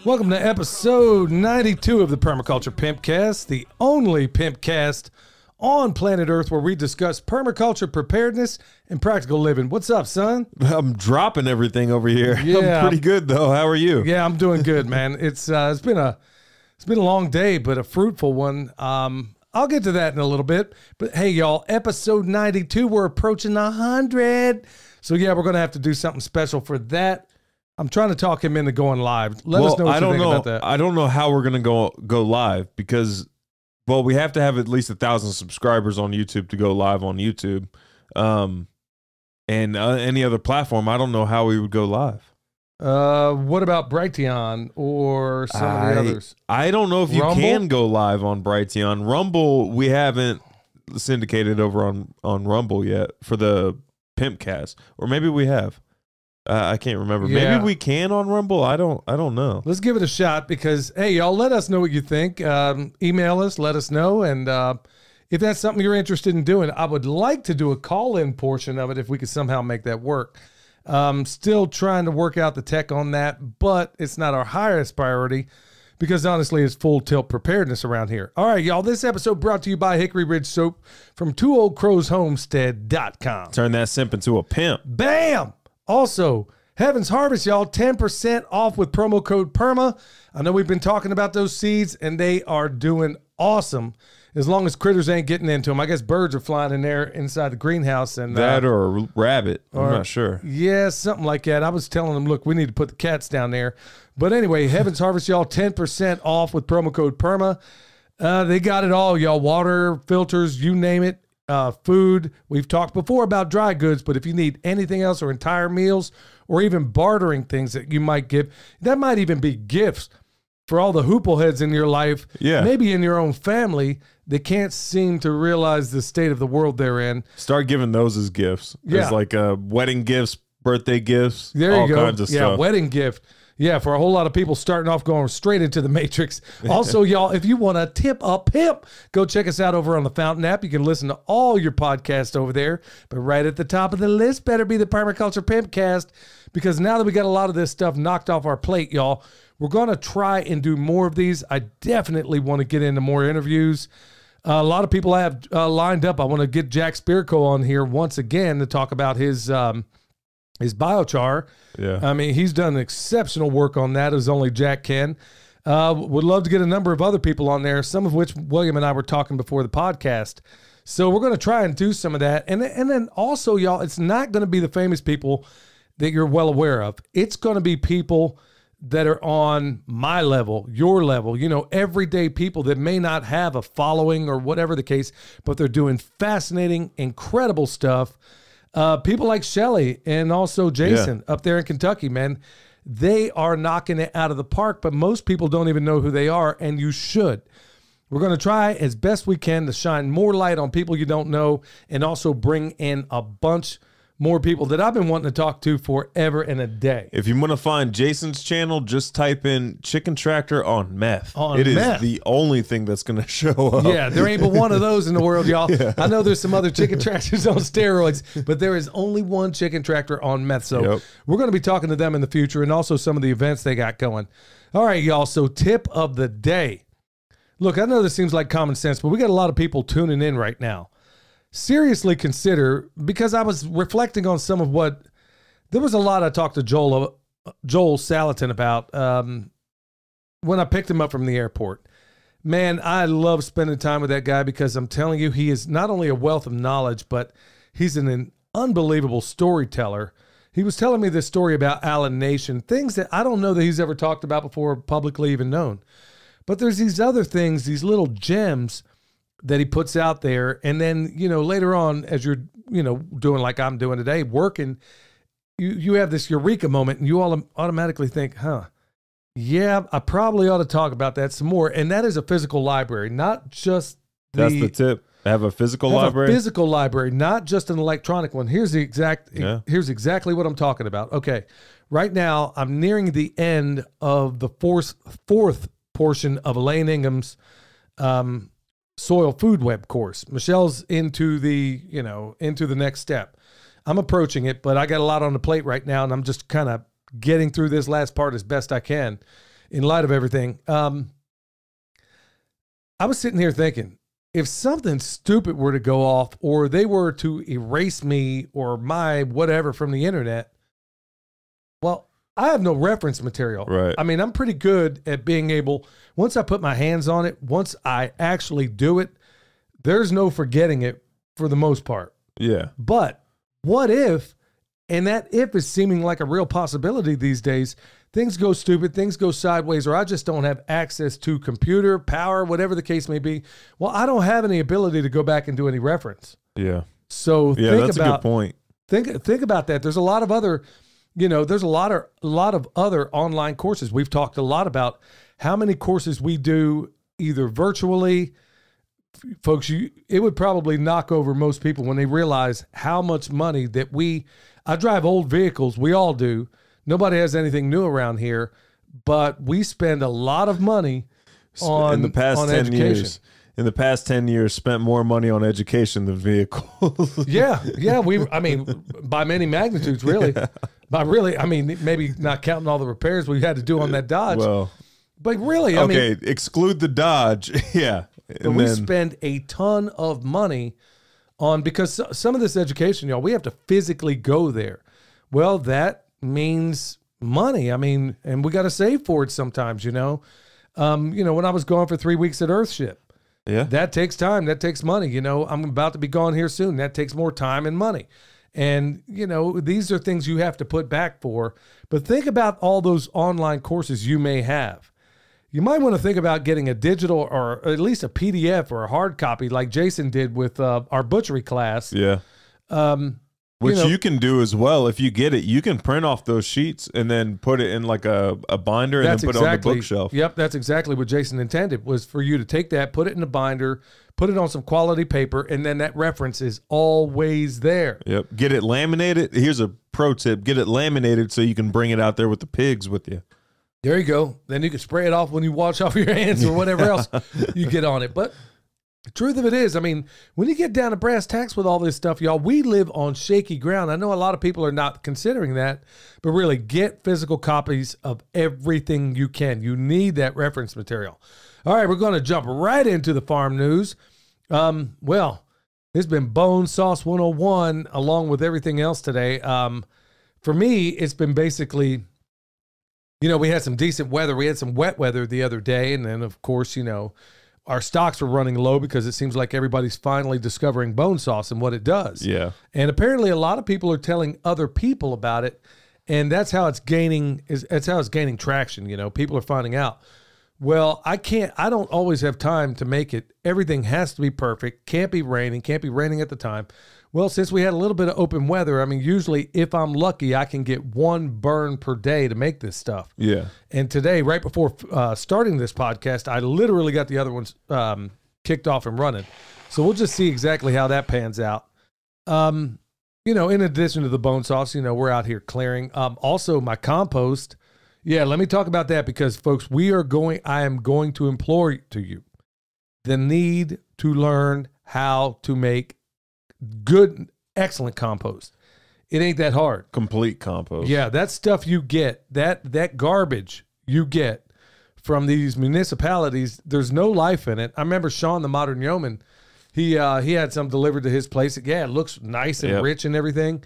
Welcome to episode 92 of the Permaculture PIMPcast, the only PIMPcast on planet Earth where we discuss permaculture preparedness and practical living. What's up, son? I'm dropping everything over here. Yeah. I'm pretty good though. How are you? Yeah, I'm doing good, man. It's been a long day, but a fruitful one. I'll get to that in a little bit. But hey, y'all, episode 92, we're approaching 100. So yeah, we're gonna have to do something special for that. I'm trying to talk him into going live. Let us know what you think about that. I don't know how we're gonna go live because, well, we have to have at least 1,000 subscribers on YouTube to go live on YouTube, and any other platform. I don't know how we would go live. What about Brighteon or some of the others? I don't know if you can go live on Brighteon. Rumble, we haven't syndicated over on Rumble yet for the PIMPcast, or maybe we have. I can't remember. Yeah. Maybe we can on Rumble. I don't know. Let's give it a shot because, hey, y'all, let us know what you think. Email us, let us know. And if that's something you're interested in doing, I would like to do a call-in portion of it if we could somehow make that work. Still trying to work out the tech on that, but it's not our highest priority because, honestly, it's full tilt preparedness around here. All right, y'all, this episode brought to you by Hickory Ridge Soap from twooldcrowshomestead.com. Turn that simp into a pimp. Bam! Also, Heaven's Harvest, y'all, 10% off with promo code PERMA. I know we've been talking about those seeds, and they are doing awesome as long as critters ain't getting into them. I guess birds are flying in there inside the greenhouse. And that or a rabbit. I'm not sure. Yeah, something like that. I was telling them, look, we need to put the cats down there. But anyway, Heaven's Harvest, y'all, 10% off with promo code PERMA. They got it all, y'all. Water, filters, you name it. Food. We've talked before about dry goods, but if you need anything else or entire meals or even bartering things that you might give, that might even be gifts for all the hoople heads in your life, maybe in your own family, they can't seem to realize the state of the world they're in. Start giving those as gifts. Yeah. As like wedding gifts, birthday gifts, there you all go. kinds of stuff. Wedding gift. Yeah, for a whole lot of people starting off going straight into the Matrix. Also, y'all, if you want to tip a pimp, go check us out over on the Fountain app. You can listen to all your podcasts over there. But right at the top of the list better be the Permaculture PIMPcast, because now that we got a lot of this stuff knocked off our plate, y'all, we're going to try and do more of these. I definitely want to get into more interviews. A lot of people I have lined up. I want to get Jack Spirko on here once again to talk about his biochar. Yeah. I mean, he's done exceptional work on that as only Jack can. Would love to get a number of other people on there, some of which William and I were talking before the podcast. So we're going to try and do some of that. And then also, y'all, it's not going to be the famous people that you're well aware of. It's going to be people that are on my level, your level, you know, everyday people that may not have a following or whatever the case, but they're doing fascinating, incredible stuff. People like Shelly and also Jason up there in Kentucky, man, they are knocking it out of the park, but most people don't even know who they are, and you should. We're going to try as best we can to shine more light on people you don't know and also bring in a bunch more people that I've been wanting to talk to forever and a day. If you want to find Jason's channel, just type in Chicken Tractor on meth. It is the only thing that's going to show up. Yeah, there ain't but one of those in the world, y'all. Yeah. I know there's some other chicken tractors on steroids, but there is only one chicken tractor on meth. So we're going to be talking to them in the future and also some of the events they got going. All right, y'all. So tip of the day. Look, I know this seems like common sense, but we got a lot of people tuning in right now. Seriously consider, because I was reflecting on some of what, there was a lot I talked to Joel Salatin about when I picked him up from the airport. Man, I love spending time with that guy because I'm telling you, he is not only a wealth of knowledge, but he's an unbelievable storyteller. He was telling me this story about Allen Nation, things that I don't know that he's ever talked about before, publicly even known. But there's these other things, these little gems that he puts out there. And then, you know, later on, as you're, you know, doing like I'm doing today, working, you have this eureka moment and you all automatically think, yeah, I probably ought to talk about that some more. And that is a physical library, not just That's the tip. Have a physical library? A physical library, not just an electronic one. Here's here's exactly what I'm talking about. Okay. Right now, I'm nearing the end of the fourth portion of Elaine Ingham's soil food web course. Michelle's into the next step. I'm approaching it, but I got a lot on the plate right now, and I'm just kind of getting through this last part as best I can. in light of everything. I was sitting here thinking, if something stupid were to go off or they were to erase me or my whatever from the internet, well, I have no reference material. Right. I mean, I'm pretty good at being able, once I put my hands on it, once I actually do it, there's no forgetting it for the most part. Yeah. But what if, and that if is seeming like a real possibility these days, things go stupid, things go sideways, or I just don't have access to computer power, whatever the case may be. Well, I don't have any ability to go back and do any reference. Yeah. So yeah, think that's about, a good point. Think about that. There's a lot of other, there's a lot of other online courses. We've talked a lot about how many courses we do either virtually. Folks, it would probably knock over most people when they realize how much money that I drive old vehicles. We all do. Nobody has anything new around here, but we spend a lot of money on in the past 10 education. years. In the past 10 years, spent more money on education than vehicles. Yeah. I mean, by many magnitudes, really. Yeah. By really, I mean, maybe not counting all the repairs we had to do on that Dodge. Well, but really, I mean, exclude the Dodge. Yeah. But we spend a ton of money on, because some of this education, y'all, we have to physically go there. Well, that means money. I mean, and we got to save for it sometimes, when I was gone for 3 weeks at Earthship, yeah, that takes time. That takes money. I'm about to be gone here soon. That takes more time and money. And, these are things you have to put back for. But think about all those online courses you may have. You might want to think about getting a digital or at least a PDF or a hard copy like Jason did with our butchery class. Yeah. Which you can do as well. If you get it, you can print off those sheets and then put it in like a binder and then put it on the bookshelf. Yep, that's exactly what Jason intended, was for you to take that, put it in a binder, put it on some quality paper, and then that reference is always there. Yep. Get it laminated. Here's a pro tip. Get it laminated so you can bring it out there with the pigs with you. There you go. Then you can spray it off when you wash off your hands or whatever else you get on it. But the truth of it is, I mean, when you get down to brass tacks with all this stuff, y'all, we live on shaky ground. I know a lot of people are not considering that, but really get physical copies of everything you can. You need that reference material. All right, we're going to jump right into the farm news. Well, it's been Bone Sauce 101 along with everything else today. For me, it's been basically, we had some decent weather. We had some wet weather the other day. And then, of course, our stocks were running low because it seems like everybody's finally discovering bone sauce and what it does. Yeah. And apparently a lot of people are telling other people about it. And that's how it's gaining traction. People are finding out. Well, I don't always have time to make it. Everything has to be perfect. Can't be raining at the time. Well, since we had a little bit of open weather, I mean, usually if I'm lucky, I can get one burn per day to make this stuff. Yeah. And today, right before starting this podcast, I literally got the other ones kicked off and running. So we'll just see exactly how that pans out. In addition to the bone sauce, we're out here clearing. Also, my compost. Yeah, let me talk about that because, folks, I am going to implore to you the need to learn how to make good, excellent compost. It ain't that hard. Complete compost. Yeah, that stuff you get, that garbage you get from these municipalities, there's no life in it. I remember Sean, the Modern Yeoman, he had some delivered to his place. Yeah, it looks nice and rich and everything.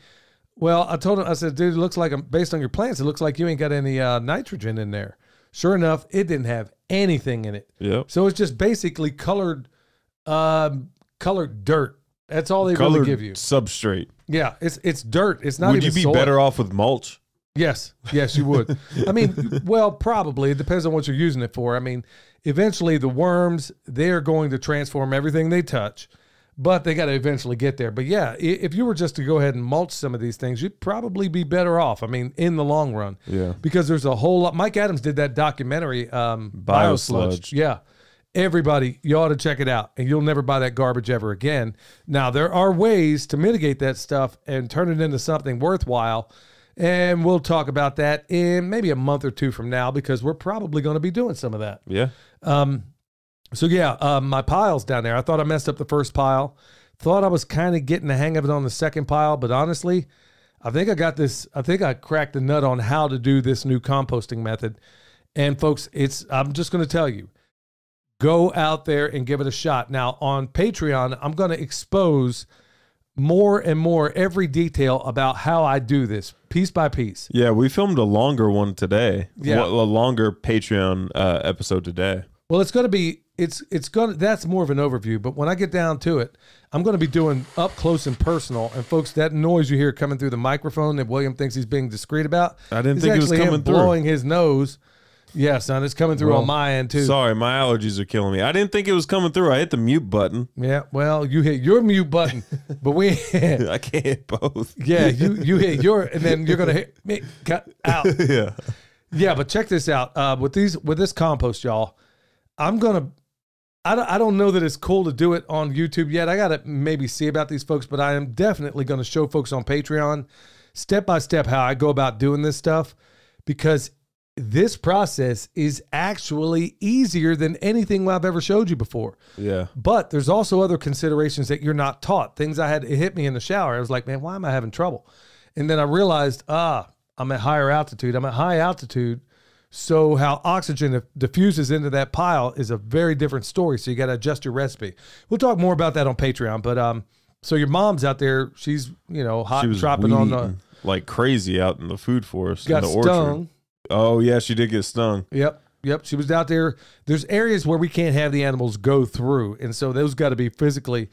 Well, I told him, I said, dude, it looks like, based on your plants, it looks like you ain't got any nitrogen in there. Sure enough, it didn't have anything in it. Yep. So it's just basically colored dirt. That's all they really give you. Substrate. Yeah, it's dirt. It's not even soil. Would you be better off with mulch? Yes, you would. I mean, well, probably. It depends on what you're using it for. I mean, eventually the worms, they're going to transform everything they touch, but they got to eventually get there. But yeah, if you were just to go ahead and mulch some of these things, you'd probably be better off. I mean, in the long run. Yeah. Because there's a whole lot. Mike Adams did that documentary, Biosludge. Yeah. Everybody, you ought to check it out, and you'll never buy that garbage ever again. Now, there are ways to mitigate that stuff and turn it into something worthwhile, and we'll talk about that in maybe a month or two from now because we're probably going to be doing some of that. Yeah. My pile's down there. I thought I messed up the first pile. Thought I was kind of getting the hang of it on the second pile, but honestly, I think I got this. I think I cracked the nut on how to do this new composting method. And folks, I'm just going to tell you, go out there and give it a shot. Now on Patreon, I'm going to expose more and more every detail about how I do this piece by piece. Yeah, we filmed a longer one today. Yeah, a longer Patreon episode today. Well, it's going to be that's more of an overview, but when I get down to it, I'm going to be doing up close and personal. And folks, that noise you hear coming through the microphone that William thinks he's being discreet about, I didn't think it was coming through. Blowing his nose. Yeah, son, it's coming through on my end too. Sorry, my allergies are killing me. I didn't think it was coming through. I hit the mute button. Yeah, well, you hit your mute button, but we I can't hit both. Yeah, you hit your, and then you're gonna hit me, cut out. Yeah, but check this out. With this compost, y'all, I don't know that it's cool to do it on YouTube yet. I gotta maybe see about these folks, but I am definitely gonna show folks on Patreon step by step how I go about doing this stuff, because this process is actually easier than anything I've ever showed you before. Yeah. But there's also other considerations that you're not taught. Things it hit me in the shower. I was like, man, why am I having trouble? And then I realized, I'm at higher altitude. I'm at high altitude. So how oxygen diffuses into that pile is a very different story. So you got to adjust your recipe. We'll talk more about that on Patreon. But so your mom's out there. She's, hot and dropping on the like crazy out in the food forest. Got in the stung. Orchard. Oh, yeah, she did get stung. Yep. She was out there. There's areas where we can't have the animals go through. And so those got to be physically,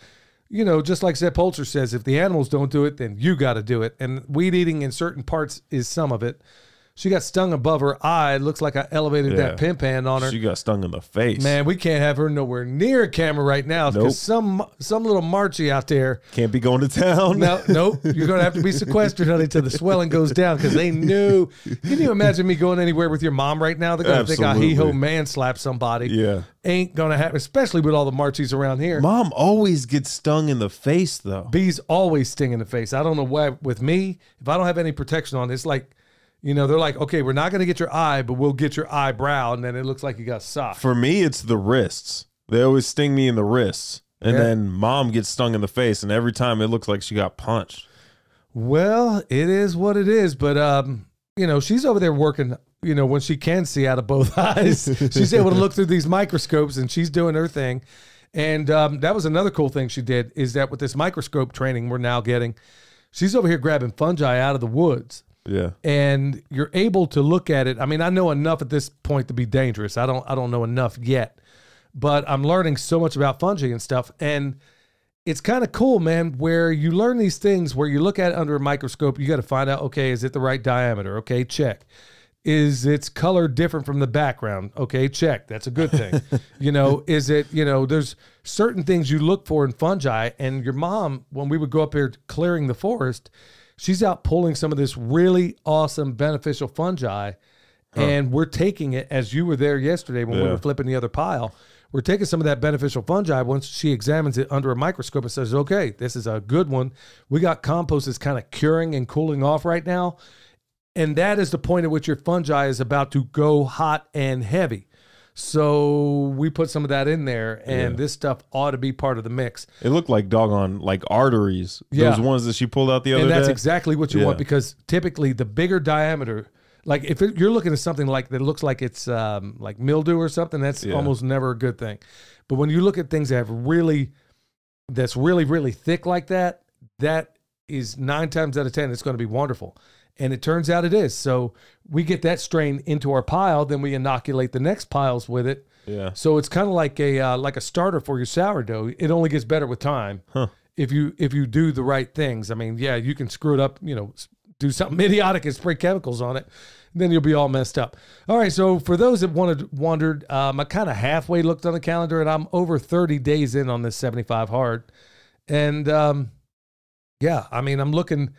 just like Permaculture says, if the animals don't do it, then you got to do it. And weed eating in certain parts is some of it. She got stung above her eye. It looks like I elevated that PIMPcast on her. She got stung in the face. Man, we can't have her nowhere near a camera right now because some little Marchie out there can't be going to town. Nope. You're going to have to be sequestered, honey, till the swelling goes down, because they knew. Can you imagine me going anywhere with your mom right now? They're going to think I hee-ho man slap somebody. Yeah. Ain't going to happen, especially with all the Marchies around here. Mom always gets stung in the face, though. Bees always sting in the face. I don't know why. With me, if I don't have any protection on, it's like, they're like, okay, we're not going to get your eye, but we'll get your eyebrow, and then it looks like you got socked. For me, it's the wrists. They always sting me in the wrists. And then Mom gets stung in the face, and every time it looks like she got punched. Well, it is what it is, but, she's over there working, when she can see out of both eyes. She's able to look through these microscopes, and she's doing her thing. And that was another cool thing she did, is that with this microscope training we're now getting, she's over here grabbing fungi out of the woods. Yeah. And you're able to look at it. I mean, I know enough at this point to be dangerous. I don't know enough yet, but I'm learning so much about fungi and stuff. And it's kind of cool, man, where you learn these things where you look at it under a microscope. You got to find out, okay, is it the right diameter? Okay, check. Is its color different from the background? Okay, check. That's a good thing. Is it, there's certain things you look for in fungi. And your mom, when we would go up here clearing the forest, she's out pulling some of this really awesome beneficial fungi, and we're taking it, as you were there yesterday when we were flipping the other pile, we're taking some of that beneficial fungi. Once she examines it under a microscope and says, okay, this is a good one. We got compost that's kind of curing and cooling off right now. And that is the point at which your fungi is about to go hot and heavy. So we put some of that in there, and this stuff ought to be part of the mix. It looked like doggone like arteries. Those ones that she pulled out the other day. And that's exactly what you want, because typically the bigger diameter, like if you're looking at something like that looks like it's like mildew or something, that's almost never a good thing. But when you look at things that have that's really thick like that, that is 9 times out of 10, it's going to be wonderful. And it turns out it is. So we get that strain into our pile, then we inoculate the next piles with it. Yeah. So it's kind of like a starter for your sourdough. It only gets better with time if you do the right things. I mean, you can screw it up, do something idiotic and spray chemicals on it, then you'll be all messed up. All right, so for those that wondered, I kind of halfway looked on the calendar, and I'm over 30 days in on this 75 hard. And I'm looking.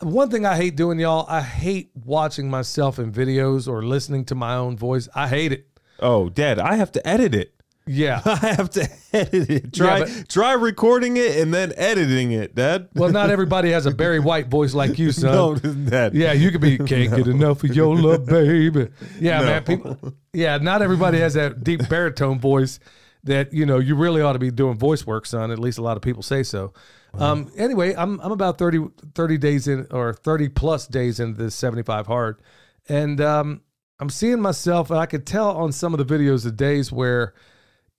One thing I hate doing, y'all, I hate watching myself in videos or listening to my own voice. I hate it. Oh, Dad, I have to edit it. Yeah. I have to edit it. Try recording it and then editing it, Dad. Well, not everybody has a Barry White voice like you, son. No, Dad. Yeah, you could be, can't get enough of your love, baby. Yeah, man. Not everybody has that deep baritone voice that, you really ought to be doing voice work, son. At least a lot of people say so. Anyway, I'm about 30 days in, or 30 plus days into this 75 hard. And I'm I'm seeing myself, and I could tell on some of the videos the days where,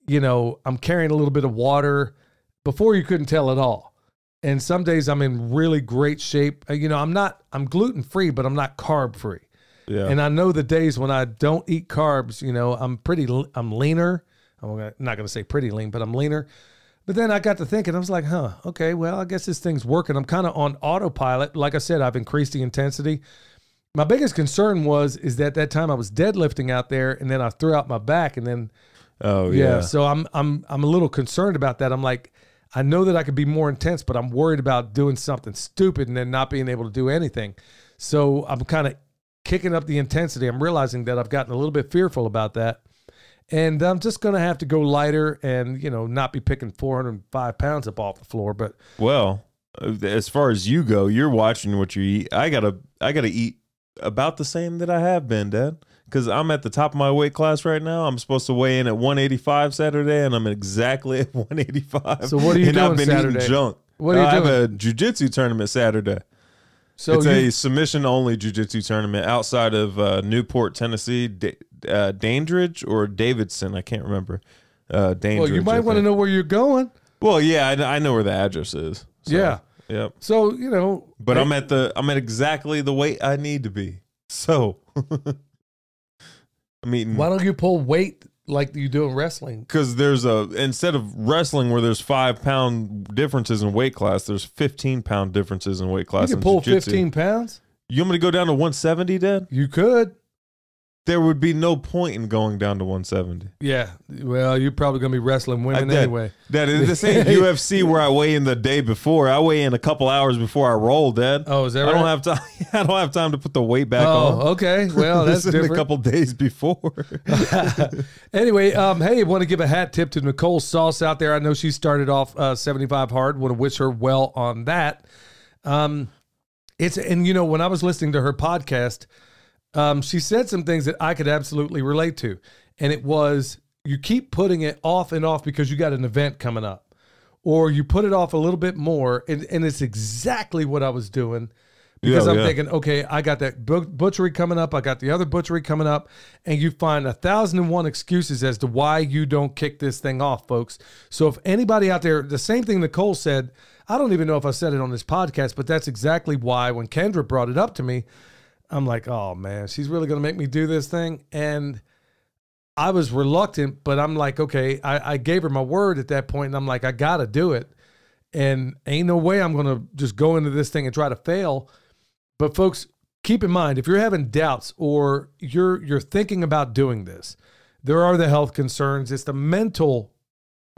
you know, I'm carrying a little bit of water. Before, you couldn't tell at all. And some days I'm in really great shape. You know, I'm gluten free, but I'm not carb free. Yeah. And I know the days when I don't eat carbs, you know, I'm leaner. I'm not going to say pretty lean, but I'm leaner. But then I got to thinking, I was like, okay, well, I guess this thing's working. I'm kind of on autopilot. Like I said, I've increased the intensity. My biggest concern is that time I was deadlifting out there, and then I threw out my back, and then, so I'm a little concerned about that. I'm like, I know that I could be more intense, but I'm worried about doing something stupid and then not being able to do anything. So I'm kind of kicking up the intensity. I'm realizing that I've gotten a little bit fearful about that. And I'm just going to have to go lighter and, you know, not be picking 405 pounds up off the floor. But well, as far as you go, you're watching what you eat. I gotta eat about the same that I have been, Dad, because I'm at the top of my weight class right now. I'm supposed to weigh in at 185 Saturday, and I'm exactly at 185. So what are you doing I've been Saturday? Eating junk. What are you doing? I have a jiu-jitsu tournament Saturday. So it's a submission-only jiu-jitsu tournament outside of Newport, Tennessee, Dandridge or Davidson. I can't remember. Dandridge. Well, you might want to know where you're going. Well, yeah, I know where the address is. So, yeah. Yep. So, you know. But I'm at exactly the weight I need to be. So, I'm eating. Why don't you pull weight like you do in wrestling? Because instead of wrestling where there's 5-pound differences in weight class, there's 15-pound differences in weight class. You can pull 15 pounds? You want me to go down to 170, Dad? You could. There would be no point in going down to 170. Yeah. Well, you're probably going to be wrestling women anyway. Dad, this ain't UFC where I weigh in the day before. I weigh in a couple hours before I roll, Dad. Oh, is that right? I don't have time. I don't have time to put the weight back on. Oh, okay. Well, that's different. A couple days before. Anyway, hey, I want to give a hat tip to Nicole Sauce out there. I know she started off 75 hard. Want to wish her well on that. And you know, when I was listening to her podcast, she said some things that I could absolutely relate to. And it was, you keep putting it off and off because you got an event coming up. Or you put it off a little bit more. And it's exactly what I was doing. Because I'm thinking, okay, I got that butchery coming up. I got the other butchery coming up. And you find 1,001 excuses as to why you don't kick this thing off, folks. So if anybody out there, the same thing Nicole said, I don't even know if I said it on this podcast, but that's exactly why when Kendra brought it up to me, I'm like, oh man, she's really going to make me do this thing. And I was reluctant, but I'm like, okay, I gave her my word at that point, and I'm like, I got to do it. And ain't no way I'm going to just go into this thing and try to fail. But folks, keep in mind, if you're having doubts or you're thinking about doing this, there are the health concerns. It's the mental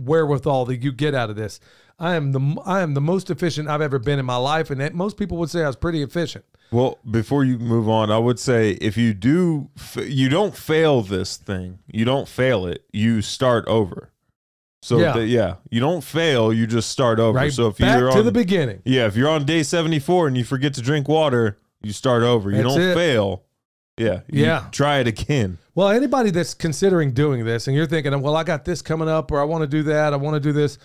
wherewithal that you get out of this. I am the most efficient I've ever been in my life, and most people would say I was pretty efficient. Well, before you move on, I would say if you don't fail this thing, you don't fail it, you start over. So you don't fail, you just start over. Right, so if back you're to the beginning. Yeah, if you're on day 74 and you forget to drink water, you start over. You don't fail. Yeah. You try it again. Well, anybody that's considering doing this and you're thinking, well, I got this coming up, or I want to do that, I want to do this.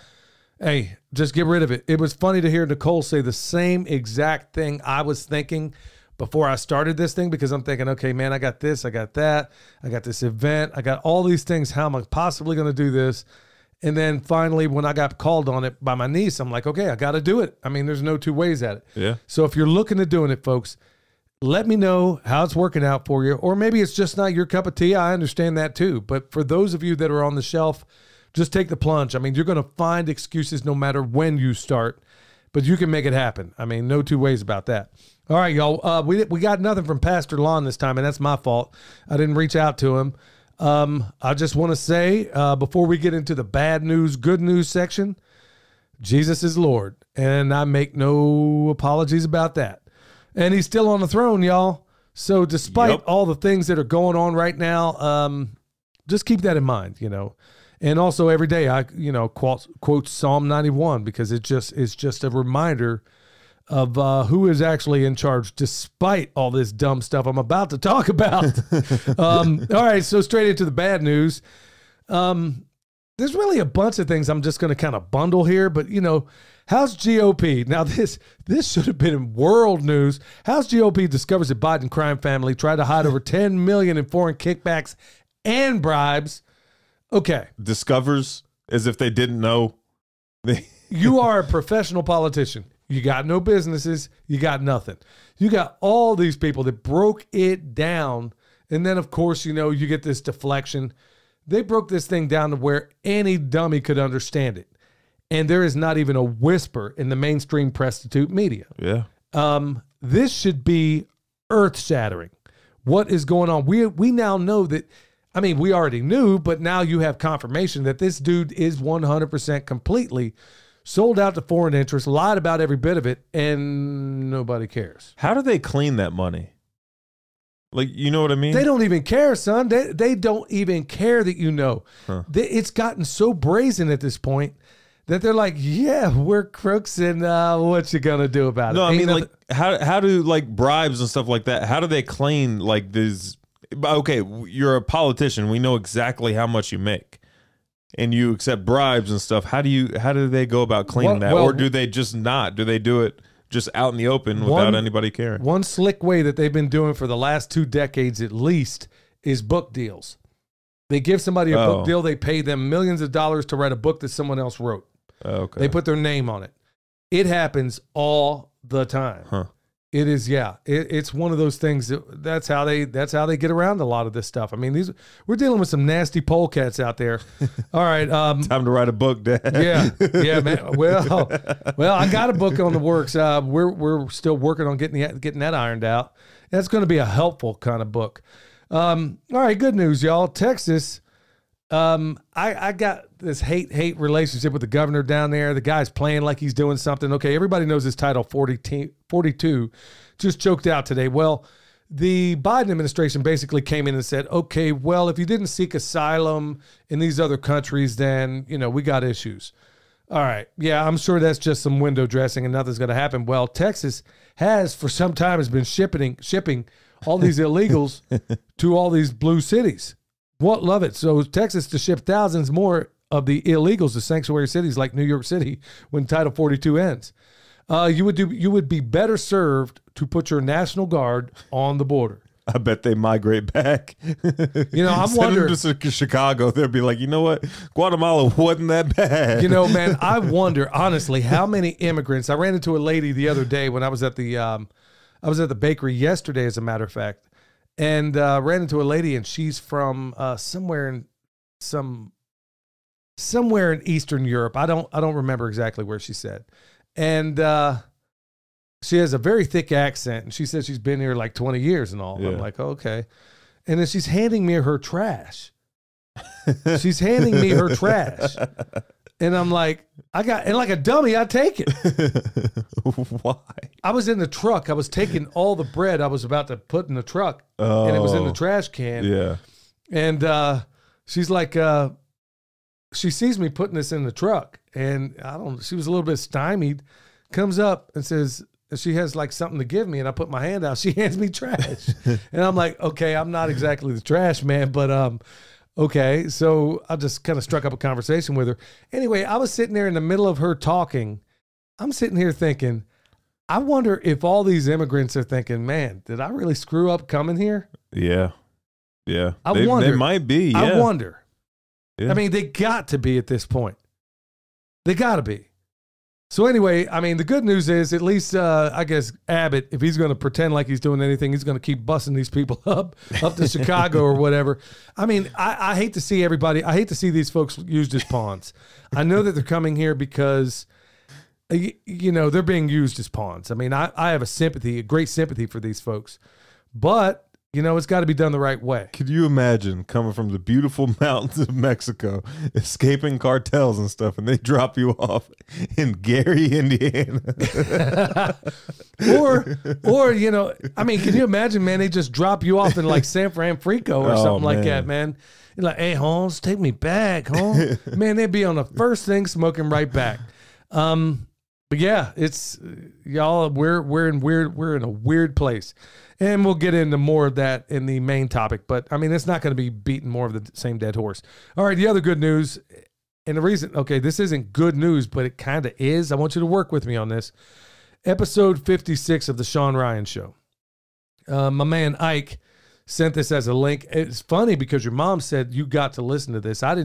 Hey, just get rid of it. It was funny to hear Nicole say the same exact thing I was thinking before I started this thing, because I'm thinking, okay, man, I got this, I got that, I got this event, I got all these things. How am I possibly going to do this? And then finally, when I got called on it by my niece, I'm like, okay, I got to do it. I mean, there's no two ways at it. Yeah. So if you're looking at doing it, folks, let me know how it's working out for you. Or maybe it's just not your cup of tea. I understand that too. But for those of you that are on the shelf, just take the plunge. I mean, you're going to find excuses no matter when you start, but you can make it happen. I mean, no two ways about that. All right, y'all. We got nothing from Pastor Lon this time, and that's my fault. I didn't reach out to him. I just want to say, before we get into the bad news, good news section, Jesus is Lord, and I make no apologies about that. And he's still on the throne, y'all. So despite all the things that are going on right now, just keep that in mind, you know. And also every day I, quote Psalm 91, because it's just a reminder of who is actually in charge, despite all this dumb stuff I'm about to talk about. All right, so straight into the bad news. there's really a bunch of things I'm just going to kind of bundle here, but you know, House GOP. Now this should have been in world news. House GOP discovers that Biden crime family tried to hide over 10 million in foreign kickbacks and bribes. Okay. Discovers as if they didn't know. You are a professional politician. You got no businesses. You got nothing. You got all these people that broke it down. And then, of course, you know, you get this deflection. They broke this thing down to where any dummy could understand it. And there is not even a whisper in the mainstream prostitute media. Yeah. This should be earth-shattering. What is going on? We now know that, I mean, we already knew, but now you have confirmation that this dude is 100% completely sold out to foreign interests, lied about every bit of it, and nobody cares. How do they clean that money? Like, you know what I mean? They don't even care, son. They don't even care that you know. Huh. It's gotten so brazen at this point that they're like, yeah, we're crooks, and what you gonna do about it? No, I mean, like, how do, like, bribes and stuff like that, how do they clean, like, this? Okay, you're a politician. We know exactly how much you make. And you accept bribes and stuff. How do they go about cleaning that? Or do they just not? Do they do it just out in the open without anybody caring? One slick way that they've been doing for the last 2 decades at least is book deals. They give somebody a book deal. They pay them millions of dollars to write a book that someone else wrote. Okay. They put their name on it. It happens all the time. Huh. It is, yeah. It's one of those things that's how they get around a lot of this stuff. I mean, we're dealing with some nasty polecats out there. All right, time to write a book, Dad. yeah, man. Well, I got a book on the works. We're still working on getting that ironed out. That's going to be a helpful kind of book. All right, good news, y'all. Texas. I got this hate relationship with the governor down there. The guy's playing like he's doing something. Okay, everybody knows his title 42 just choked out today. Well, the Biden administration basically came in and said, okay, well, if you didn't seek asylum in these other countries, then, you know, we got issues. All right. Yeah, I'm sure that's just some window dressing and nothing's going to happen. Well, Texas has for some time has been shipping all these illegals to all these blue cities. What love it. So Texas to ship thousands more of the illegals to sanctuary cities like New York City when Title 42 ends. You would be better served to put your National Guard on the border. I bet they migrate back. You know, I'm wondering. Send them to Chicago. They'll be like, you know what? Guatemala wasn't that bad. You know, man, I wonder honestly how many immigrants. I ran into a lady the other day when I was at the bakery yesterday, as a matter of fact. And ran into a lady, and she's from somewhere in Eastern Europe. I don't remember exactly where she said. And she has a very thick accent, and she says she's been here like 20 years and all. Yeah. I'm like, okay. And then she's handing me her trash. She's handing me her trash. And I'm like, and like a dummy, I take it. Why? I was in the truck. I was taking all the bread I was about to put in the truck, and it was in the trash can. Yeah. And she's like, she sees me putting this in the truck, and she was a little bit stymied, comes up and says, she has like something to give me, and I put my hand out. She hands me trash. And I'm like, okay, I'm not exactly the trash man, but okay, so I just kind of struck up a conversation with her. Anyway, I was sitting there in the middle of her talking. I'm sitting here thinking, I wonder if all these immigrants are thinking, man, did I really screw up coming here? Yeah. Yeah. I wonder. They might be. Yeah. I wonder. Yeah. I mean, they got to be at this point. They got to be. So anyway, I mean, the good news is at least, I guess, Abbott, if he's going to pretend like he's doing anything, he's going to keep busting these people up to Chicago or whatever. I mean, I hate to see everybody. I hate to see these folks used as pawns. I know that they're coming here because, you know, they're being used as pawns. I mean, I have a great sympathy for these folks. But, you know, it's got to be done the right way. Could you imagine coming from the beautiful mountains of Mexico, escaping cartels and stuff, and they drop you off in Gary, Indiana? or, you know, I mean, can you imagine, man, they just drop you off in like San Francisco or something like that, man. You're like, hey, Holmes, take me back, home. Man, they'd be on the first thing smoking right back. But yeah, it's y'all, we're in a weird place. And we'll get into more of that in the main topic. But, I mean, it's not going to be beating more of the same dead horse. All right, the other good news, And the reason, okay, this isn't good news, but it kind of is. I want you to work with me on this. Episode 56 of the Sean Ryan Show. My man Ike sent this as a link. It's funny because your mom said you got to listen to this. I'd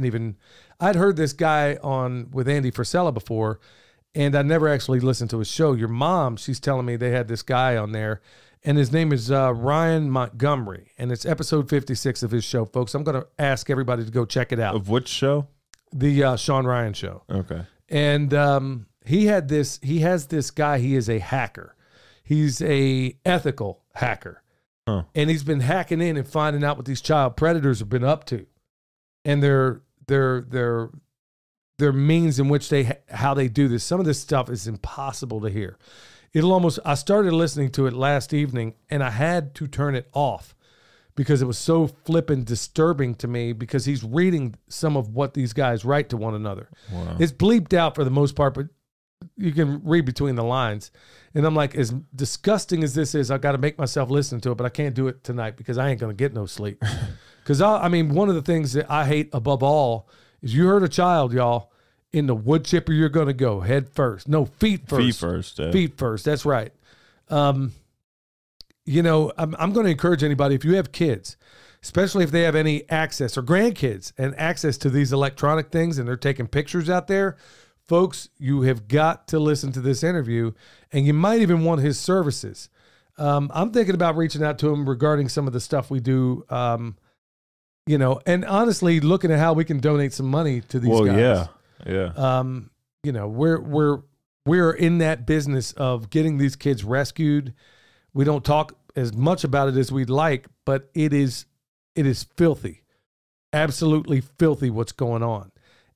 heard this guy on with Andy Frisella before, and I never actually listened to his show. Your mom, she's telling me they had this guy on there, and his name is Ryan Montgomery, and it's episode 56 of his show, folks. I'm going to ask everybody to go check it out. Of which show? The Sean Ryan Show. Okay. And he has this guy. He is a hacker. He's a ethical hacker. Huh. And he's been hacking in and finding out what these child predators have been up to, and their means in which how they do this. Some of this stuff is impossible to hear. I started listening to it last evening, and I had to turn it off because it was so flippin' disturbing to me, because he's reading some of what these guys write to one another. Wow. It's bleeped out for the most part, but you can read between the lines. And I'm like, as disgusting as this is, I got to make myself listen to it, but I can't do it tonight because I ain't going to get no sleep. Because, one of the things that I hate above all is you hurt a child, y'all, in the wood chipper, you're going to go head first. No, feet first. Feet first. Yeah. Feet first. That's right. I'm going to encourage anybody, if you have kids, especially if they have any access, or grandkids and access to these electronic things and they're taking pictures out there, folks, you have got to listen to this interview, and you might even want his services. I'm thinking about reaching out to him regarding some of the stuff we do, and honestly looking at how we can donate some money to these guys. Yeah. We're in that business of getting these kids rescued. We don't talk as much about it as we'd like, but it is filthy, absolutely filthy what's going on.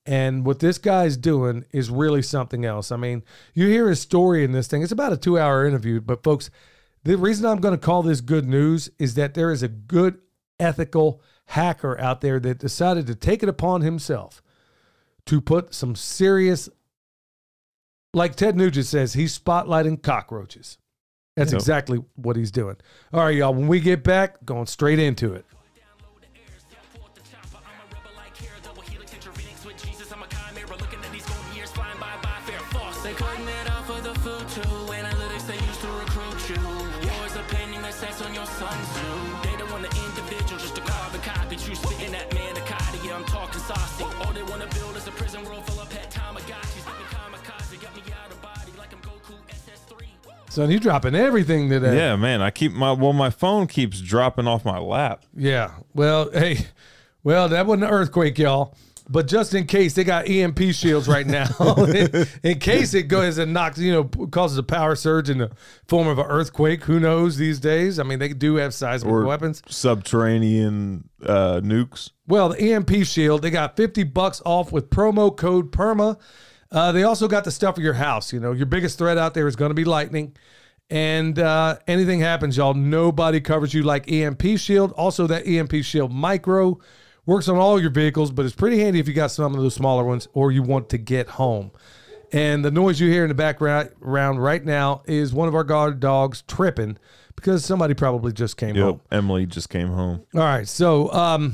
And what this guy's doing is really something else. I mean, you hear his story in this thing. It's about a 2-hour interview, but folks, the reason I'm going to call this good news is that there is a good ethical hacker out there that decided to take it upon himself to put some serious, like Ted Nugent says, he's spotlighting cockroaches. That's exactly what he's doing. All right, y'all, when we get back, going straight into it. Son, you dropping everything today. Yeah, man. My phone keeps dropping off my lap. Yeah. Well, hey, that wasn't an earthquake, y'all. But just in case, they got EMP shields right now. in case it goes and knocks, causes a power surge in the form of an earthquake. Who knows these days? I mean, they do have seismic weapons. Subterranean nukes. Well, the EMP shield, they got $50 off with promo code PERMA. They also got the stuff for your house. Your biggest threat out there is going to be lightning. And anything happens, y'all, nobody covers you like EMP Shield. Also, that EMP Shield Micro works on all your vehicles, but it's pretty handy if you got some of those smaller ones or you want to get home. And the noise you hear in the background right now is one of our guard dogs tripping because somebody probably just came home. Emily just came home. All right, so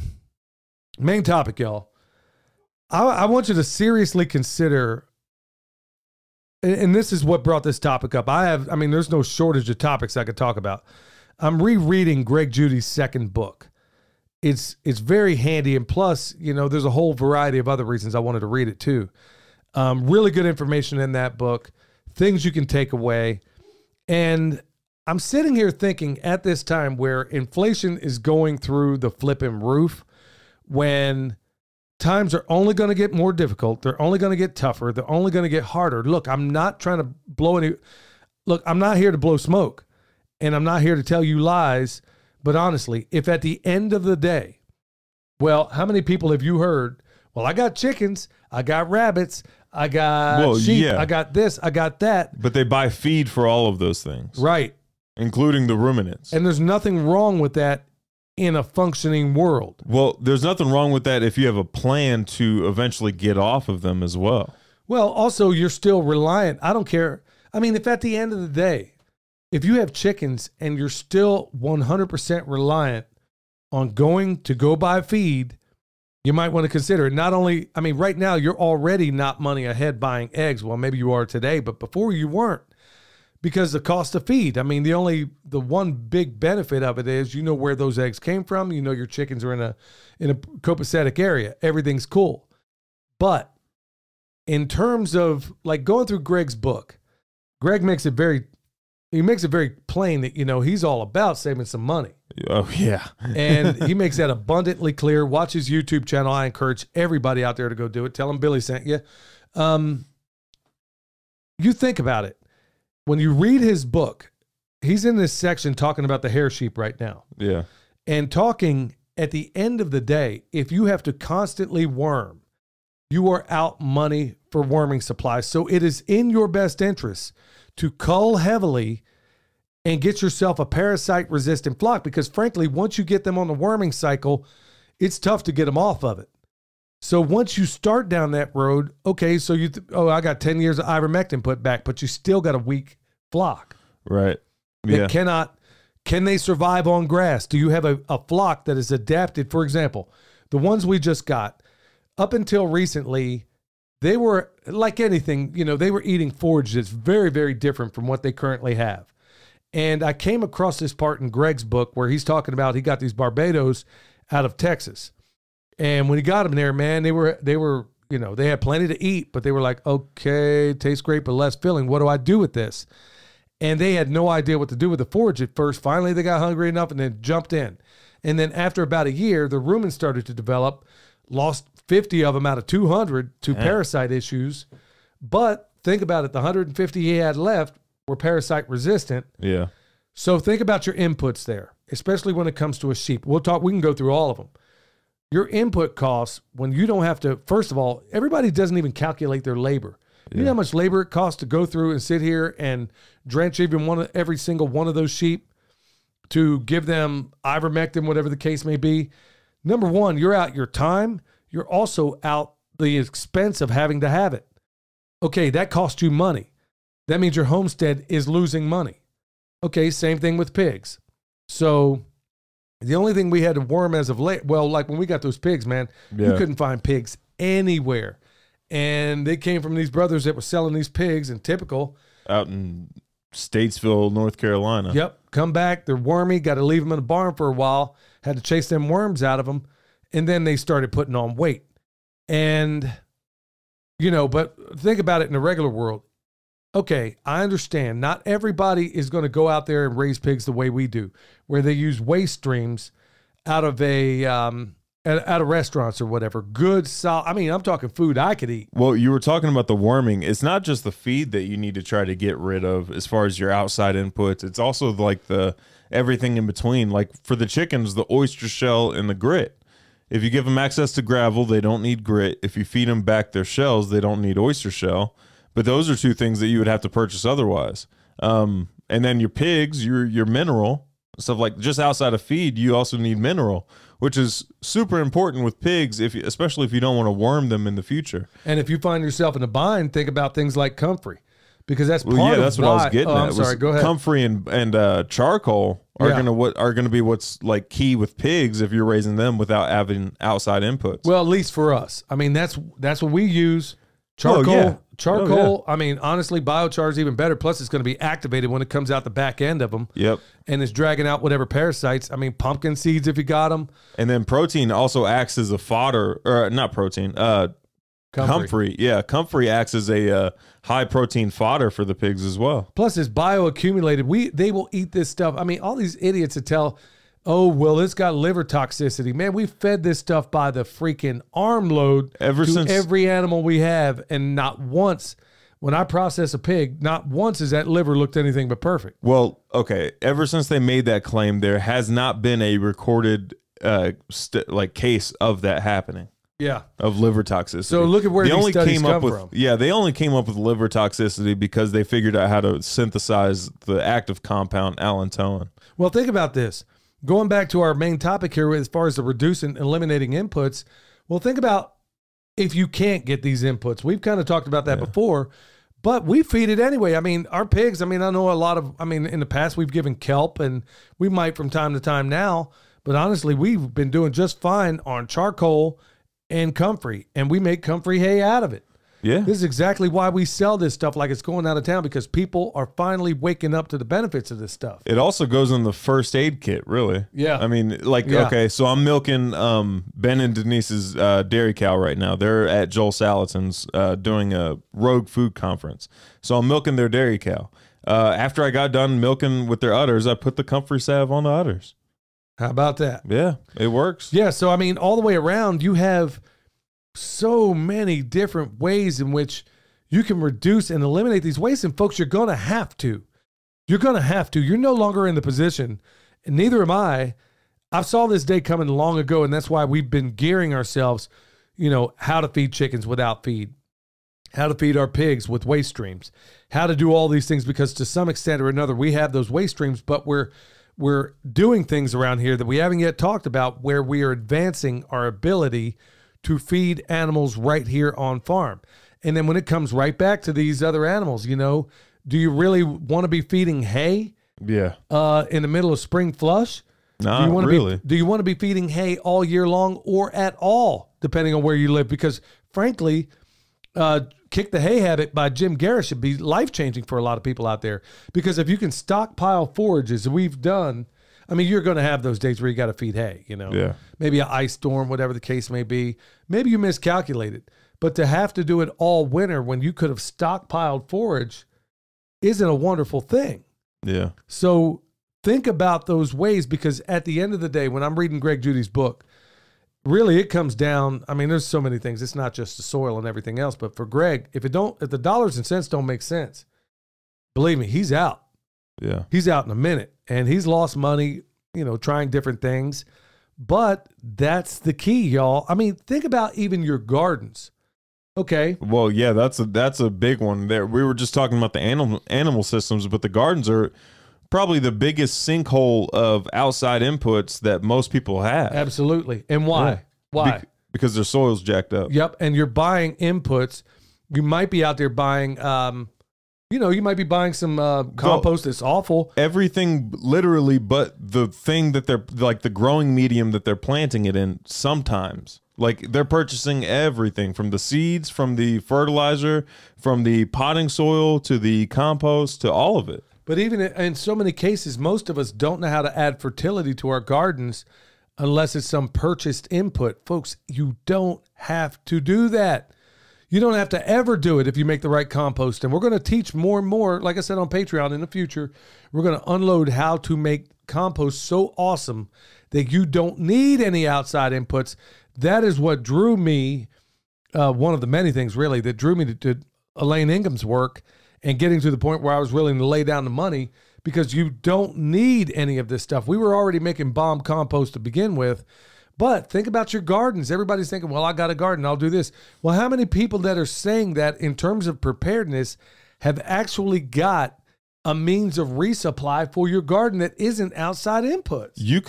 main topic, y'all. I want you to seriously consider, and this is what brought this topic up. There's no shortage of topics I could talk about. I'm rereading Greg Judy's second book. It's very handy, and plus, there's a whole variety of other reasons I wanted to read it too. Really good information in that book, things you can take away. And I'm sitting here thinking at this time where inflation is going through the flipping roof, when times are only going to get more difficult. They're only going to get tougher. They're only going to get harder. Look, I'm not trying to I'm not here to blow smoke, and I'm not here to tell you lies. But honestly, if at the end of the day, well, how many people have you heard, well, I got chickens, I got rabbits, I got sheep, I got this, I got that. But they buy feed for all of those things. Right. Including the ruminants. And there's nothing wrong with that in a functioning world. Well, there's nothing wrong with that if you have a plan to eventually get off of them as well. Well, also, you're still reliant. I don't care. I mean, if at the end of the day, if you have chickens and you're still 100% reliant on going to go buy feed, you might want to consider it. Not only, I mean, right now you're already not money ahead buying eggs. Well, maybe you are today, but before you weren't, because the cost of feed. I mean, the one big benefit of it is you know where those eggs came from. You know your chickens are in a copacetic area. Everything's cool. But in terms of like going through Greg's book, Greg makes it very plain that, you know, he's all about saving some money. Oh, yeah. And he makes that abundantly clear. Watch his YouTube channel. I encourage everybody out there to go do it. Tell him Billy sent you. You think about it. When you read his book, he's in this section talking about the hair sheep right now. Yeah. And talking at the end of the day, if you have to constantly worm, you are out money for worming supplies. So it is in your best interest to cull heavily and get yourself a parasite-resistant flock, because frankly, once you get them on the worming cycle, it's tough to get them off of it. So once you start down that road, okay, so I got 10 years of ivermectin put back, but you still got a weak flock. Right. Yeah. Can they survive on grass? Do you have a flock that is adapted? For example, the ones we just got, up until recently, they were like anything, you know, they were eating forage that's very, very different from what they currently have. And I came across this part in Greg's book where he's talking about he got these Barbados out of Texas. And when he got them there, man, they were, you know, they had plenty to eat, but they were like, okay, tastes great, but less filling. What do I do with this? And they had no idea what to do with the forage at first. Finally, they got hungry enough and then jumped in. And then after about a year, the rumen started to develop, lost 50 of them out of 200 to parasite issues. But think about it, the 150 he had left were parasite resistant. Yeah. So think about your inputs there, especially when it comes to a sheep. We can go through all of them. Your input costs, when you don't have to, first of all, everybody doesn't even calculate their labor. You know how much labor it costs to go through and sit here and drench every single one of those sheep to give them ivermectin, whatever the case may be. Number one, you're out your time. You're also out the expense of having to have it. Okay, that costs you money. That means your homestead is losing money. Okay, same thing with pigs. So the only thing we had to worm as of late, well, like when we got those pigs, man, you couldn't find pigs anywhere. And they came from these brothers that were selling these pigs, and typical. Out in Statesville, North Carolina. Yep, come back, they're wormy, got to leave them in the barn for a while, had to chase them worms out of them, and then they started putting on weight. And, you know, but think about it in the regular world. Okay, I understand. Not everybody is going to go out there and raise pigs the way we do, where they use waste streams out of out of restaurants or whatever. Good, solid. I mean, I'm talking food I could eat. Well, you were talking about the worming. It's not just the feed that you need to try to get rid of as far as your outside inputs. It's also like the everything in between. Like for the chickens, the oyster shell and the grit. If you give them access to gravel, they don't need grit. If you feed them back their shells, they don't need oyster shell. But those are two things that you would have to purchase otherwise. And then your pigs, your mineral, stuff like just outside of feed, you also need mineral, which is super important with pigs, especially if you don't want to worm them in the future. And if you find yourself in a bind, think about things like comfrey, because that's part of that's what I was getting at. I'm sorry, go ahead. Comfrey and charcoal are gonna be what's like key with pigs if you're raising them without having outside inputs. Well, at least for us. I mean, that's what we use. Charcoal. Charcoal, I mean, honestly, biochar is even better. Plus, it's going to be activated when it comes out the back end of them. Yep. And it's dragging out whatever parasites. I mean, pumpkin seeds if you got them. And then protein also acts as a fodder, or not protein, comfrey. Yeah, comfrey acts as a high protein fodder for the pigs as well. Plus, it's bioaccumulated. They will eat this stuff. I mean, all these idiots that tell, oh, well, it's got liver toxicity. Man, we fed this stuff by the freaking armload to every animal we have. And not once, when I process a pig, not once has that liver looked anything but perfect. Well, okay. Ever since they made that claim, there has not been a recorded case of that happening. Yeah. Of liver toxicity. So look at where these studies come from. Yeah, they only came up with liver toxicity because they figured out how to synthesize the active compound allantoin. Well, think about this. Going back to our main topic here as far as the reducing and eliminating inputs, well, think about if you can't get these inputs. We've kind of talked about that before, but we feed it anyway. I mean, our pigs, I mean, I know in the past we've given kelp, and we might from time to time now, but honestly, we've been doing just fine on charcoal and comfrey, and we make comfrey hay out of it. Yeah. This is exactly why we sell this stuff like it's going out of town, because people are finally waking up to the benefits of this stuff. It also goes in the first aid kit, really. Yeah. I mean, like, okay, so I'm milking Ben and Denise's dairy cow right now. They're at Joel Salatin's doing a Rogue Food Conference. So I'm milking their dairy cow. After I got done milking with their udders, I put the comfrey salve on the udders. How about that? Yeah, it works. Yeah, so I mean, all the way around, you have so many different ways in which you can reduce and eliminate these wastes. And folks, you're going to have to. You're going to have to. You're no longer in the position, and neither am I. I saw this day coming long ago, and that's why we've been gearing ourselves, you know, how to feed chickens without feed, how to feed our pigs with waste streams, how to do all these things, because to some extent or another, we have those waste streams, but we're doing things around here that we haven't yet talked about, where we are advancing our ability to feed animals right here on farm. And then when it comes right back to these other animals, you know, do you really want to be feeding hay? Yeah. In the middle of spring flush? Not really. Do you want to be feeding hay all year long or at all, depending on where you live? Because frankly, Kick the Hay Habit by Jim Garris should be life-changing for a lot of people out there. Because if you can stockpile forage as we've done, I mean, you're going to have those days where you got to feed hay, you know. Yeah. Maybe an ice storm, whatever the case may be. Maybe you miscalculated. But to have to do it all winter when you could have stockpiled forage isn't a wonderful thing. Yeah. So think about those ways, because at the end of the day, when I'm reading Greg Judy's book, really it comes down, I mean, there's so many things. It's not just the soil and everything else. But for Greg, if the dollars and cents don't make sense, believe me, he's out. Yeah. He's out in a minute, and he's lost money, you know, trying different things. But that's the key, y'all. I mean, think about even your gardens. Okay. Well, yeah, that's a big one there. We were just talking about the animal systems, but the gardens are probably the biggest sinkhole of outside inputs that most people have. Absolutely. And why? Yeah. Why? Because their soil's jacked up. Yep. And you're buying inputs. You might be out there buying you know, you might be buying some compost that's awful. Everything literally but the thing that they're, like the growing medium that they're planting it in sometimes. Like they're purchasing everything from the seeds, from the fertilizer, from the potting soil to the compost to all of it. But even in so many cases, most of us don't know how to add fertility to our gardens unless it's some purchased input. Folks, you don't have to do that. You don't have to ever do it if you make the right compost. And we're going to teach more and more, like I said, on Patreon in the future. We're going to unload how to make compost so awesome that you don't need any outside inputs. That is what drew me, one of the many things really that drew me to Elaine Ingham's work and getting to the point where I was willing to lay down the money, because you don't need any of this stuff. We were already making bomb compost to begin with. But think about your gardens. Everybody's thinking, well, I got a garden, I'll do this. Well, how many people that are saying that in terms of preparedness have actually got a means of resupply for your garden that isn't outside inputs? You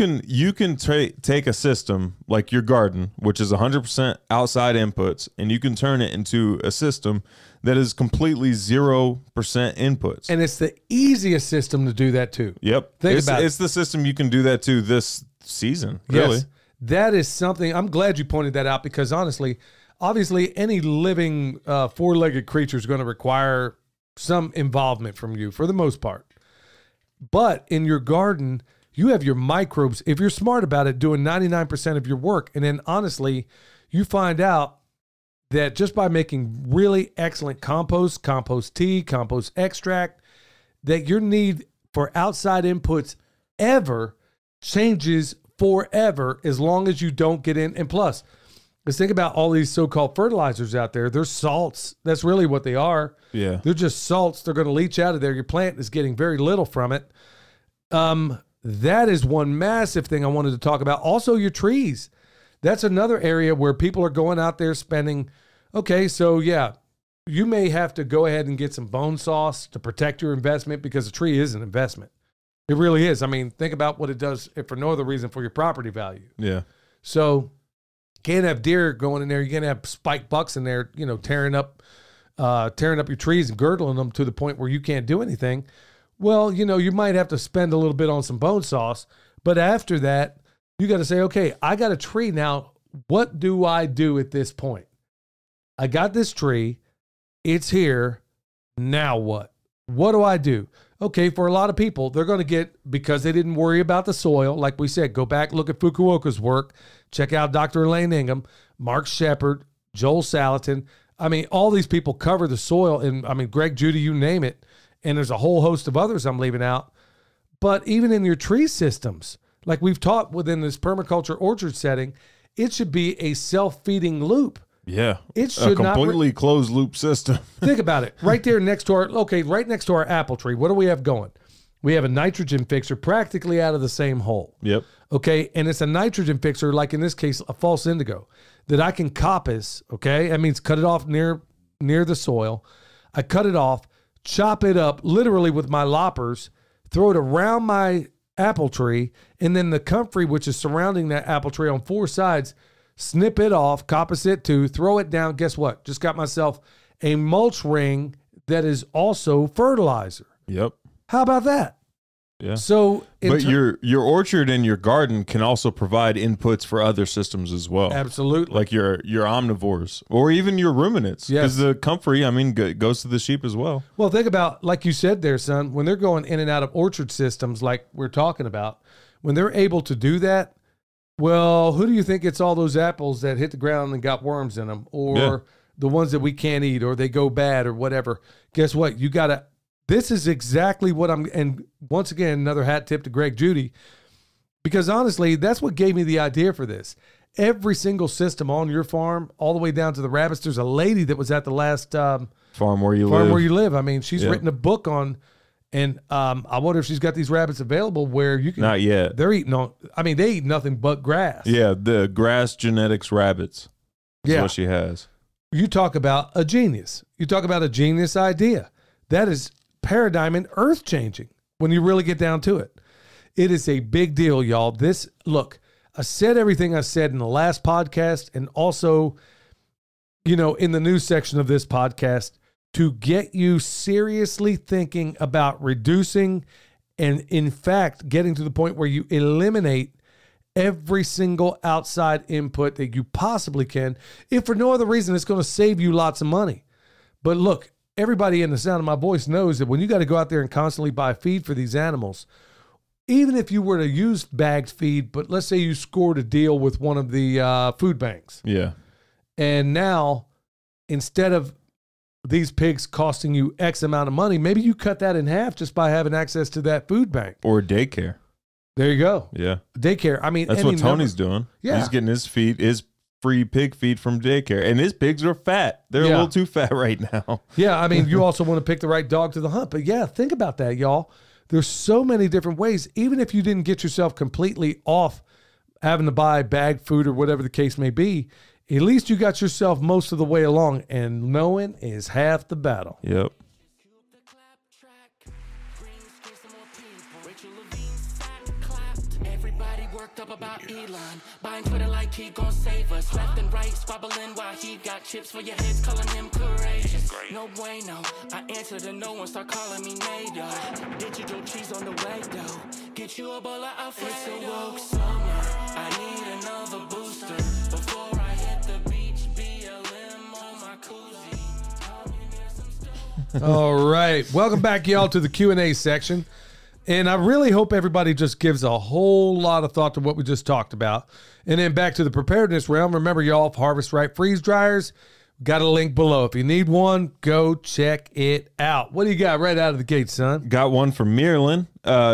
can take a system like your garden, which is 100% outside inputs, and you can turn it into a system that is completely 0% inputs. And it's the easiest system to do that too. Yep. It's the system you can do that to this season, really. Yes. That is something, I'm glad you pointed that out, because honestly, obviously any living four-legged creature is going to require some involvement from you for the most part. But in your garden, you have your microbes, if you're smart about it, doing 99% of your work. And then honestly, you find out that just by making really excellent compost, compost tea, compost extract, that your need for outside inputs ever changes forever, as long as you don't get in. And plus, let's think about all these so-called fertilizers out there. They're salts. That's really what they are. Yeah. They're just salts. They're going to leach out of there. Your plant is getting very little from it. That is one massive thing I wanted to talk about. Also, your trees. That's another area where people are going out there spending. Okay, so yeah, you may have to go ahead and get some bone sauce to protect your investment, because a tree is an investment. It really is. I mean, think about what it does, if for no other reason, for your property value. Yeah. So you can't have deer going in there. You can't have spike bucks in there, you know, tearing up your trees and girdling them to the point where you can't do anything. Well, you know, you might have to spend a little bit on some bone sauce, but after that, you got to say, okay, I got a tree now. what do I do at this point? I got this tree. It's here. Now what? What do I do? Okay, for a lot of people, they're going to get, because they didn't worry about the soil, like we said, go back, look at Fukuoka's work, check out Dr. Elaine Ingham, Mark Shepard, Joel Salatin. I mean, all these people cover the soil, and I mean, Greg Judy, you name it, and there's a whole host of others I'm leaving out. But even in your tree systems, like we've taught within this permaculture orchard setting, it should be a self-feeding loop. Yeah. It should a completely closed loop system. Think about it. Right there next to right next to our apple tree, what do we have going? We have a nitrogen fixer practically out of the same hole. Yep. Okay. And it's a nitrogen fixer, like in this case, a false indigo, that I can coppice. Okay. That means cut it off near the soil. I cut it off, chop it up literally with my loppers, throw it around my apple tree, and then the comfrey, which is surrounding that apple tree on 4 sides, snip it off, coppice it too, throw it down. Guess what? Just got myself a mulch ring that is also fertilizer. Yep. How about that? Yeah. So, but your orchard and your garden can also provide inputs for other systems as well. Absolutely. Like your omnivores or even your ruminants. Yes. Because the comfrey, I mean, goes to the sheep as well. Well, think about, like you said there, son, when they're going in and out of orchard systems like we're talking about, when they're able to do that, well, who do you think gets all those apples that hit the ground and got worms in them, or the ones that we can't eat, or they go bad or whatever? Guess what? You got to, this is exactly what and once again, another hat tip to Greg Judy, because honestly, that's what gave me the idea for this. Every single system on your farm, all the way down to the rabbits. There's a lady that was at the last farm where you live. I mean, she's written a book on. And I wonder if she's got these rabbits available where you can. Not yet. They're eating on. I mean, they eat nothing but grass. Yeah, the grass genetics rabbits. Is what she has. You talk about a genius. You talk about a genius idea. That is paradigm and earth changing when you really get down to it. It is a big deal, y'all. Look, I said everything I said in the last podcast, and also, in the news section of this podcast, to get you seriously thinking about reducing and, in fact, getting to the point where you eliminate every single outside input that you possibly can. If for no other reason, it's going to save you lots of money. But look, everybody in the sound of my voice knows that when you got to go out there and constantly buy feed for these animals, even if you were to use bagged feed, but let's say you scored a deal with one of the food banks. Yeah. And now, instead of these pigs costing you X amount of money, maybe you cut that in half just by having access to that food bank. Or daycare. There you go. Yeah. Daycare. I mean, that's what Tony's doing. Yeah. He's getting his free pig feed from daycare. And his pigs are fat. They're a little too fat right now. Yeah. I mean, you also want to pick the right dog to the hunt. But yeah, think about that, y'all. There's so many different ways. Even if you didn't get yourself completely off having to buy bagged food or whatever the case may be, at least you got yourself most of the way along, and knowing is half the battle. Yep. Everybody worked up about Elon, buying Twitter like he gon' save us. Left and right, squabbling while he got chips for your heads, calling him courageous. No bueno, I answer to no one, start calling me NATO. Digital cheese on the way though. Get you a bowl of Alfredo. It's a woke summer, I need another booster. Before I hit the beach, BLM on my koozie. All right. Welcome back, y'all, to the Q&A section. And I really hope everybody just gives a whole lot of thought to what we just talked about. And then back to the preparedness realm. Remember, y'all, Harvest Right freeze dryers, got a link below. If you need one, go check it out. What do you got right out of the gate, son? Got one from Mirlin.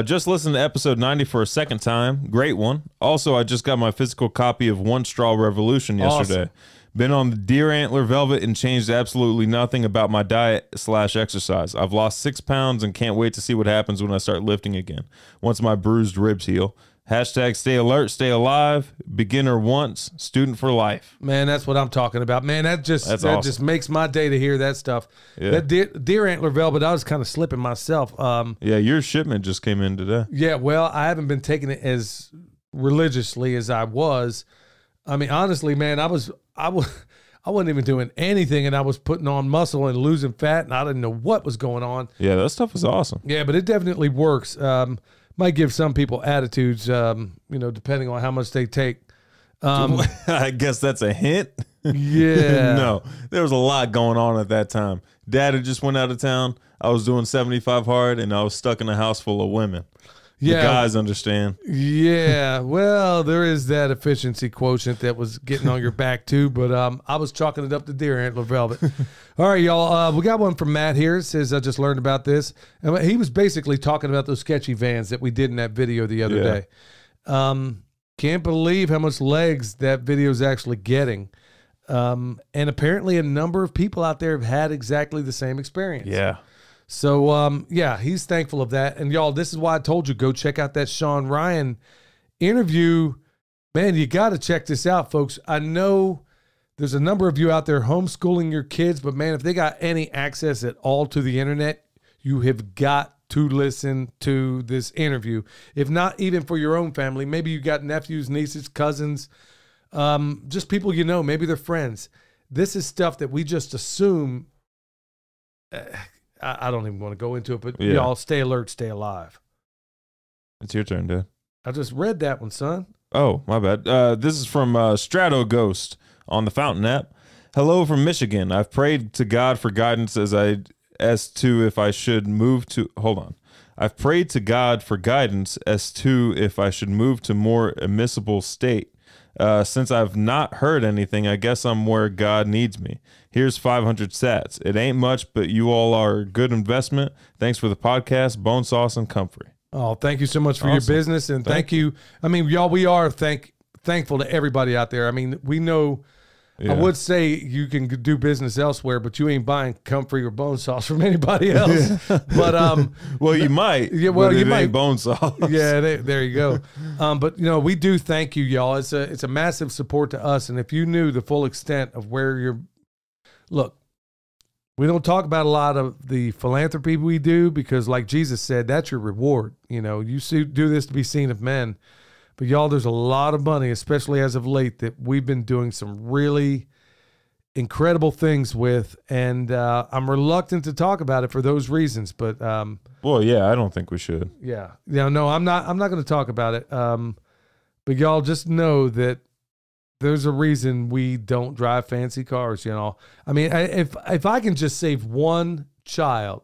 Just listened to episode 90 for a second time. Great one. Also, I just got my physical copy of One Straw Revolution yesterday. Awesome. Been on the deer antler velvet and changed absolutely nothing about my diet/exercise. I've lost 6 pounds and can't wait to see what happens when I start lifting again, once my bruised ribs heal. Hashtag stay alert, stay alive, beginner once, student for life. Man, that's what I'm talking about. Man, that awesome. just makes my day to hear that stuff. Yeah. That deer antler velvet, I was kind of slipping myself. Yeah, your shipment just came in today. Yeah, well, I haven't been taking it as religiously as I was. I mean, honestly, man, I wasn't even doing anything, and I was putting on muscle and losing fat, and I didn't know what was going on. Yeah, that stuff is awesome. Yeah, but it definitely works. Might give some people attitudes, depending on how much they take. I guess that's a hint. Yeah. No, there was a lot going on at that time. Dad had just went out of town. I was doing 75 hard, and I was stuck in a house full of women. Yeah. The guys understand. Yeah. Well, there is that efficiency quotient that was getting on your back too, but I was chalking it up to deer antler velvet. All right, y'all. We got one from Matt here. It says, I just learned about this. And he was basically talking about those sketchy vans that we did in that video the other day. Can't believe how much legs that video is actually getting. And apparently a number of people out there have had exactly the same experience. Yeah. So, yeah, he's thankful of that. And y'all, this is why I told you, go check out that Sean Ryan interview. Man, you got to check this out, folks. I know there's a number of you out there homeschooling your kids, but man, if they got any access at all to the internet, you have got to listen to this interview. If not even for your own family, maybe you got nephews, nieces, cousins, just people you know, maybe they're friends. This is stuff that we just assume. I don't even want to go into it, but y'all stay alert, stay alive. It's your turn, Dad. I just read that one, son. Oh, my bad. This is from Strato Ghost on the Fountain app. Hello from Michigan. I've prayed to God for guidance as to if I should move to. Hold on. I've prayed to God for guidance as to if I should move to more admissible state. Since I've not heard anything, I guess I'm where God needs me. Here's 500 sats. It ain't much, but you all are a good investment. Thanks for the podcast, Bone Sauce and Comfrey. Oh, thank you so much for your business. And thank you. I mean, y'all, we are thankful to everybody out there. I mean, we know, I would say you can do business elsewhere, but you ain't buying Comfrey or Bone Sauce from anybody else. But well, you might. Yeah, well, you might. Bone Sauce. Yeah, there you go. But you know, we do thank you, y'all. It's a massive support to us. And if you knew the full extent of where you're, look, we don't talk about a lot of the philanthropy we do because, like Jesus said, that's your reward. You know, you do this to be seen of men. But y'all, there's a lot of money, especially as of late, that we've been doing some really incredible things with, and I'm reluctant to talk about it for those reasons. But well, yeah, I don't think we should. Yeah, no, I'm not going to talk about it. But y'all just know that there's a reason we don't drive fancy cars. You know, I mean, if I can just save one child,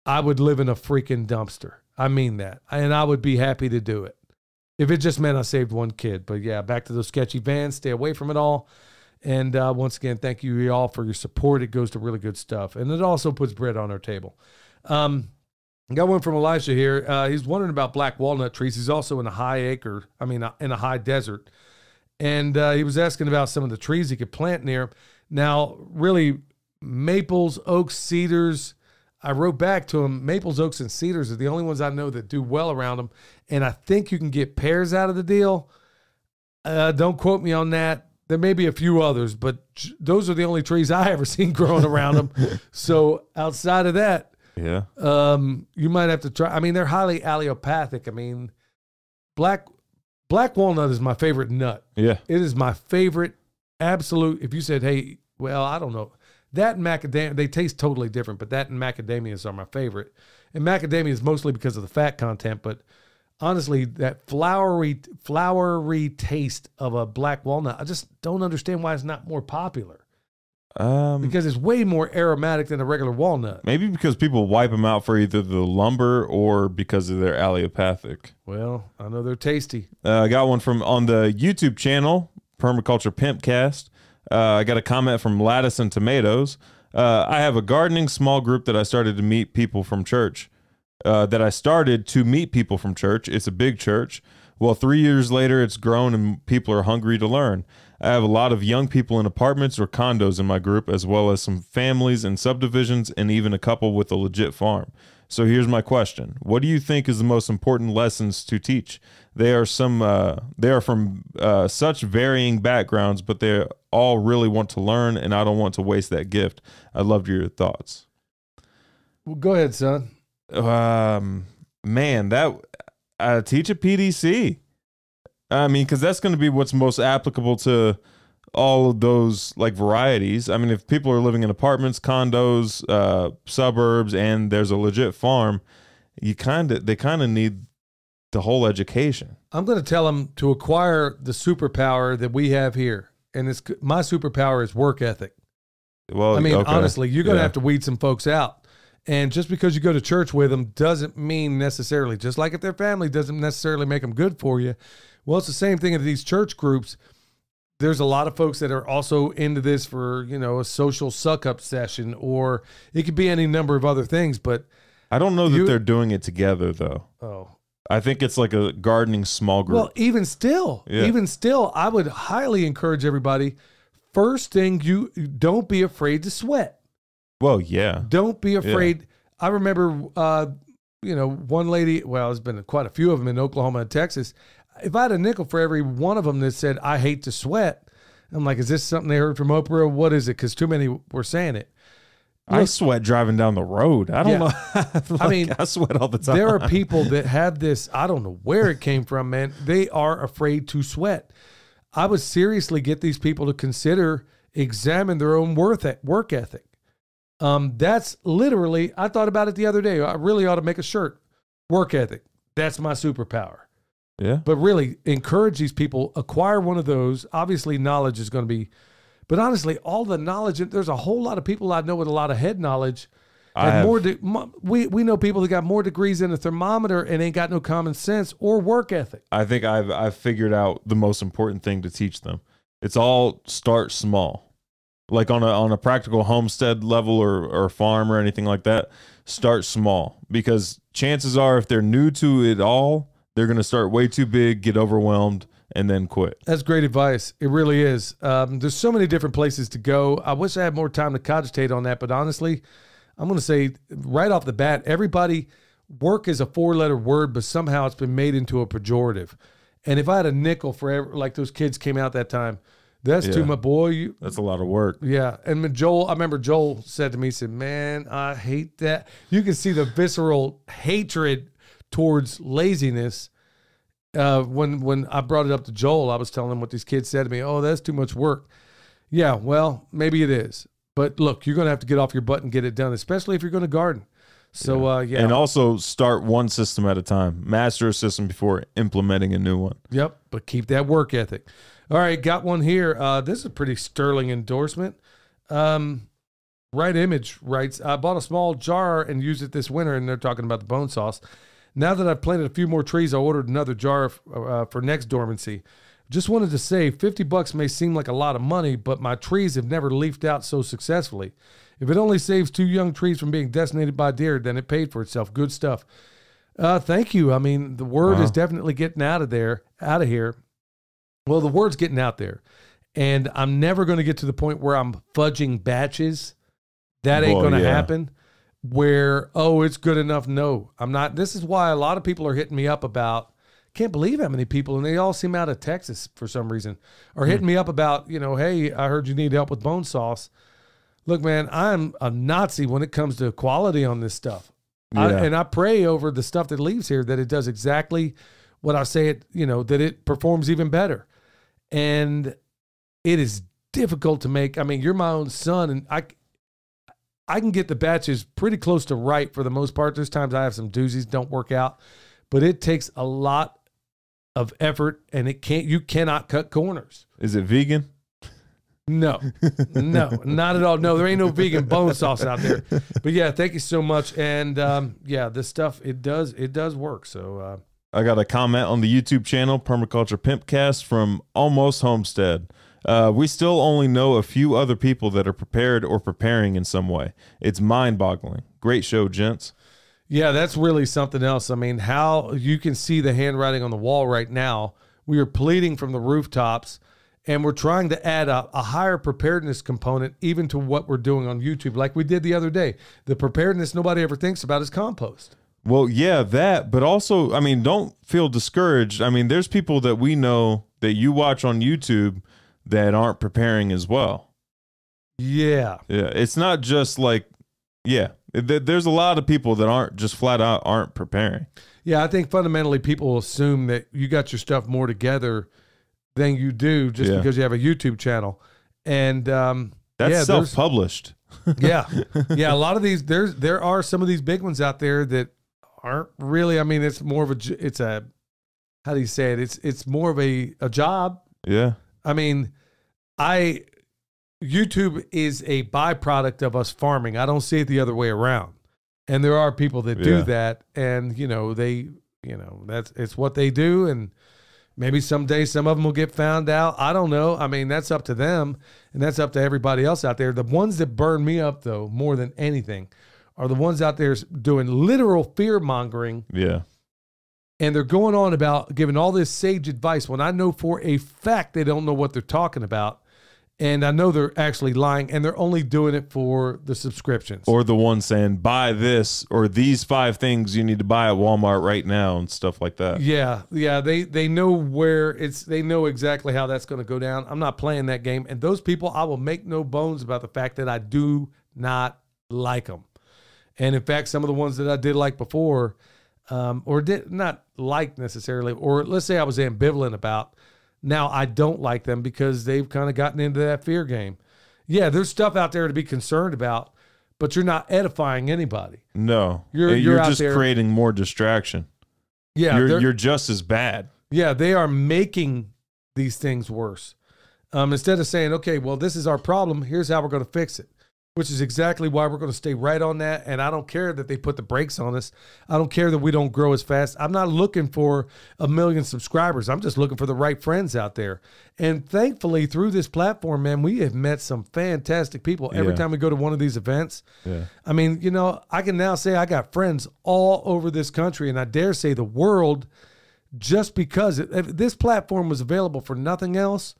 I would live in a freaking dumpster. I mean that, and I would be happy to do it. If it just meant I saved one kid. But yeah, back to those sketchy vans. Stay away from it all. And once again, thank you all for your support. It goes to really good stuff. And it also puts bread on our table. Got one from Elisha here. He's wondering about black walnut trees. He's also in a in a high desert. And he was asking about some of the trees he could plant near. Now, really, maples, oaks, cedars. I wrote back to him, maples, oaks, and cedars are the only ones I know that do well around them. And I think you can get pears out of the deal. Don't quote me on that. There may be a few others, but those are the only trees I ever seen growing around them. So outside of that, you might have to try. I mean, they're highly allelopathic. I mean, black walnut is my favorite nut. Yeah. It is my favorite absolute. If you said, hey, well, I don't know. That and macadamia, they taste totally different, but that and macadamias are my favorite. And macadamia is mostly because of the fat content, but honestly, that flowery taste of a black walnut, I just don't understand why it's not more popular. Because it's way more aromatic than a regular walnut. Maybe because people wipe them out for either the lumber or because of their allelopathic. Well, I know they're tasty. I got one from on the YouTube channel, Permaculture PIMPcast. I got a comment from Lattice and Tomatoes. I have a gardening small group that I started to meet people from church. It's a big church. Well, 3 years later, it's grown and people are hungry to learn. I have a lot of young people in apartments or condos in my group, as well as some families in subdivisions and even a couple with a legit farm. So here's my question. What do you think is the most important lessons to teach? They are from such varying backgrounds, but they all really want to learn, and I don't want to waste that gift. I'd love to hear your thoughts. Well, go ahead, son. Man, teach a PDC. I mean, because that's going to be what's most applicable to all of those like varieties. I mean, if people are living in apartments, condos, suburbs, and there's a legit farm, they kind of need the whole education. I'm going to tell them to acquire the superpower that we have here. And my superpower is work ethic. Well, I mean, okay. honestly, you're going to have to weed some folks out. And just because you go to church with them doesn't mean necessarily, just like if they're family, doesn't necessarily make them good for you. Well, it's the same thing in these church groups. There's a lot of folks that are also into this for, a social suck-up session, or it could be any number of other things. But I don't know that they're doing it together, though. Oh. I think it's like a gardening small group. Well, even still, I would highly encourage everybody. First thing, you don't be afraid to sweat. Well, yeah. Don't be afraid. Yeah. I remember, one lady, well, there's been quite a few of them in Oklahoma and Texas. If I had a nickel for every one of them that said, I hate to sweat, I'm like, is this something they heard from Oprah? What is it? Because too many were saying it. I sweat driving down the road. I don't know. I sweat all the time. There are people that have this. I don't know where it came from, man. They are afraid to sweat. I would seriously get these people to examine their own work ethic. That's literally, I thought about it the other day. I really ought to make a shirt. Work ethic. That's my superpower. Yeah. But really encourage these people, acquire one of those. Obviously, knowledge is going to be. But honestly, all the knowledge, there's a whole lot of people I know with a lot of head knowledge. We know people that got more degrees in a thermometer and ain't got no common sense or work ethic. I think I've figured out the most important thing to teach them. It's all start small. Like on a practical homestead level or farm or anything like that, start small. Because chances are if they're new to it all, they're going to start way too big, get overwhelmed, and then quit. That's great advice. It really is. There's so many different places to go. I wish I had more time to cogitate on that, but honestly, I'm going to say right off the bat, work is a 4-letter word, but somehow it's been made into a pejorative. And if I had a nickel for like those kids came out that time, that's too much, boy. That's a lot of work. Yeah. And I remember Joel said to me, he said, man, I hate that. You can see the visceral hatred towards laziness. When I brought it up to Joel, I was telling him what these kids said to me. Oh, that's too much work. Yeah, well, maybe it is. But look, you're going to have to get off your butt and get it done, especially if you're going to garden. So, yeah. And also start one system at a time. Master a system before implementing a new one. Yep, but keep that work ethic. All right, got one here. This is a pretty sterling endorsement. Right Image writes, I bought a small jar and used it this winter, and they're talking about the bone sauce. Now that I've planted a few more trees, I ordered another jar for next dormancy. Just wanted to say $50 may seem like a lot of money, but my trees have never leafed out so successfully. If it only saves 2 young trees from being decimated by deer, then it paid for itself. Good stuff. Thank you. I mean, the word is definitely getting out of here. Well, the word's getting out there, and I'm never going to get to the point where I'm fudging batches. That ain't going to happen. Where, it's good enough. No, I'm not. This is why a lot of people are hitting me up about, can't believe how many people, and they all seem out of Texas for some reason, are hitting me up about, hey, I heard you need help with bone sauce. Look, man, I'm a Nazi when it comes to quality on this stuff. And I pray over the stuff that leaves here that it does exactly what I say it, that it performs even better. And it is difficult to make. I mean, you're my own son, and I can get the batches pretty close to right for the most part. There's times I have some doozies, don't work out, but it takes a lot of effort, and you cannot cut corners. Is it vegan? No, not at all. No, there ain't no vegan bone sauce out there. But yeah, thank you so much. And this stuff, it does work. So I got a comment on the YouTube channel, Permaculture PIMPcast, from Almost Homestead. We still only know a few other people that are prepared or preparing in some way. It's mind-boggling. Great show, gents. Yeah, that's really something else. I mean, how you can see the handwriting on the wall right now. We are pleading from the rooftops, and we're trying to add a higher preparedness component even to what we're doing on YouTube, like we did the other day. The preparedness nobody ever thinks about is compost. Well, yeah, that, but also, I mean, don't feel discouraged. I mean, there's people that we know that you watch on YouTube that aren't preparing as well. Yeah. Yeah. It's not just like, there's a lot of people that aren't preparing. Yeah. I think fundamentally people assume that you got your stuff more together than you do just because you have a YouTube channel. And, that's self-published. Yeah. A lot of these, there are some of these big ones out there that aren't really, I mean, it's more of it's a how do you say it? It's more of a job. Yeah. I mean, YouTube is a byproduct of us farming. I don't see it the other way around. And there are people that do that, and it's what they do, and maybe someday some of them will get found out. I don't know. I mean, that's up to them, and that's up to everybody else out there. The ones that burn me up, though, more than anything, are the ones out there doing literal fear-mongering. Yeah. And they're going on about giving all this sage advice when I know for a fact they don't know what they're talking about. And I know they're actually lying, and they're only doing it for the subscriptions. Or the one saying, buy this or these 5 things you need to buy at Walmart right now and stuff like that. Yeah. They know where they know exactly how that's going to go down. I'm not playing that game. And those people, I will make no bones about the fact that I do not like them. And in fact, some of the ones that I did like before, or did not like necessarily, or let's say I was ambivalent about, now I don't like them because they've kind of gotten into that fear game. Yeah, there's stuff out there to be concerned about, but you're not edifying anybody. No, you're just creating more distraction. Yeah, you're just as bad. Yeah, they are making these things worse. Instead of saying, okay, well, this is our problem, here's how we're going to fix it, which is exactly why we're going to stay right on that. And I don't care that they put the brakes on us. I don't care that we don't grow as fast. I'm not looking for 1 million subscribers. I'm just looking for the right friends out there. And thankfully, through this platform, man, we have met some fantastic people every time we go to one of these events. Yeah. I mean, I can now say I got friends all over this country, and I dare say the world, just because if this platform was available for nothing else,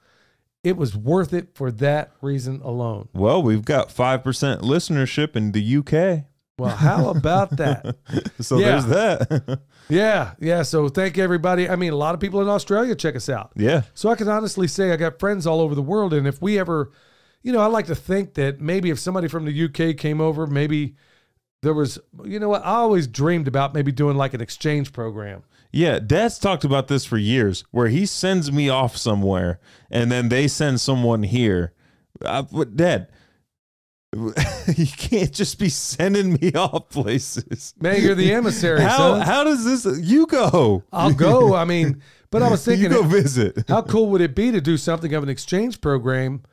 it was worth it for that reason alone. Well, we've got 5% listenership in the UK. Well, how about that? So there's that. Yeah. So thank everybody. I mean, a lot of people in Australia check us out. Yeah. So I can honestly say I got friends all over the world. And if we ever, I like to think that maybe if somebody from the UK came over, maybe there was, I always dreamed about maybe doing like an exchange program. Yeah, Dad's talked about this for years, where he sends me off somewhere, and then they send someone here. Dad, you can't just be sending me off places. Man, you're the emissary, son. How does this... You go. I'll go. I mean, but I was thinking... You go visit. How cool would it be to do something of an exchange program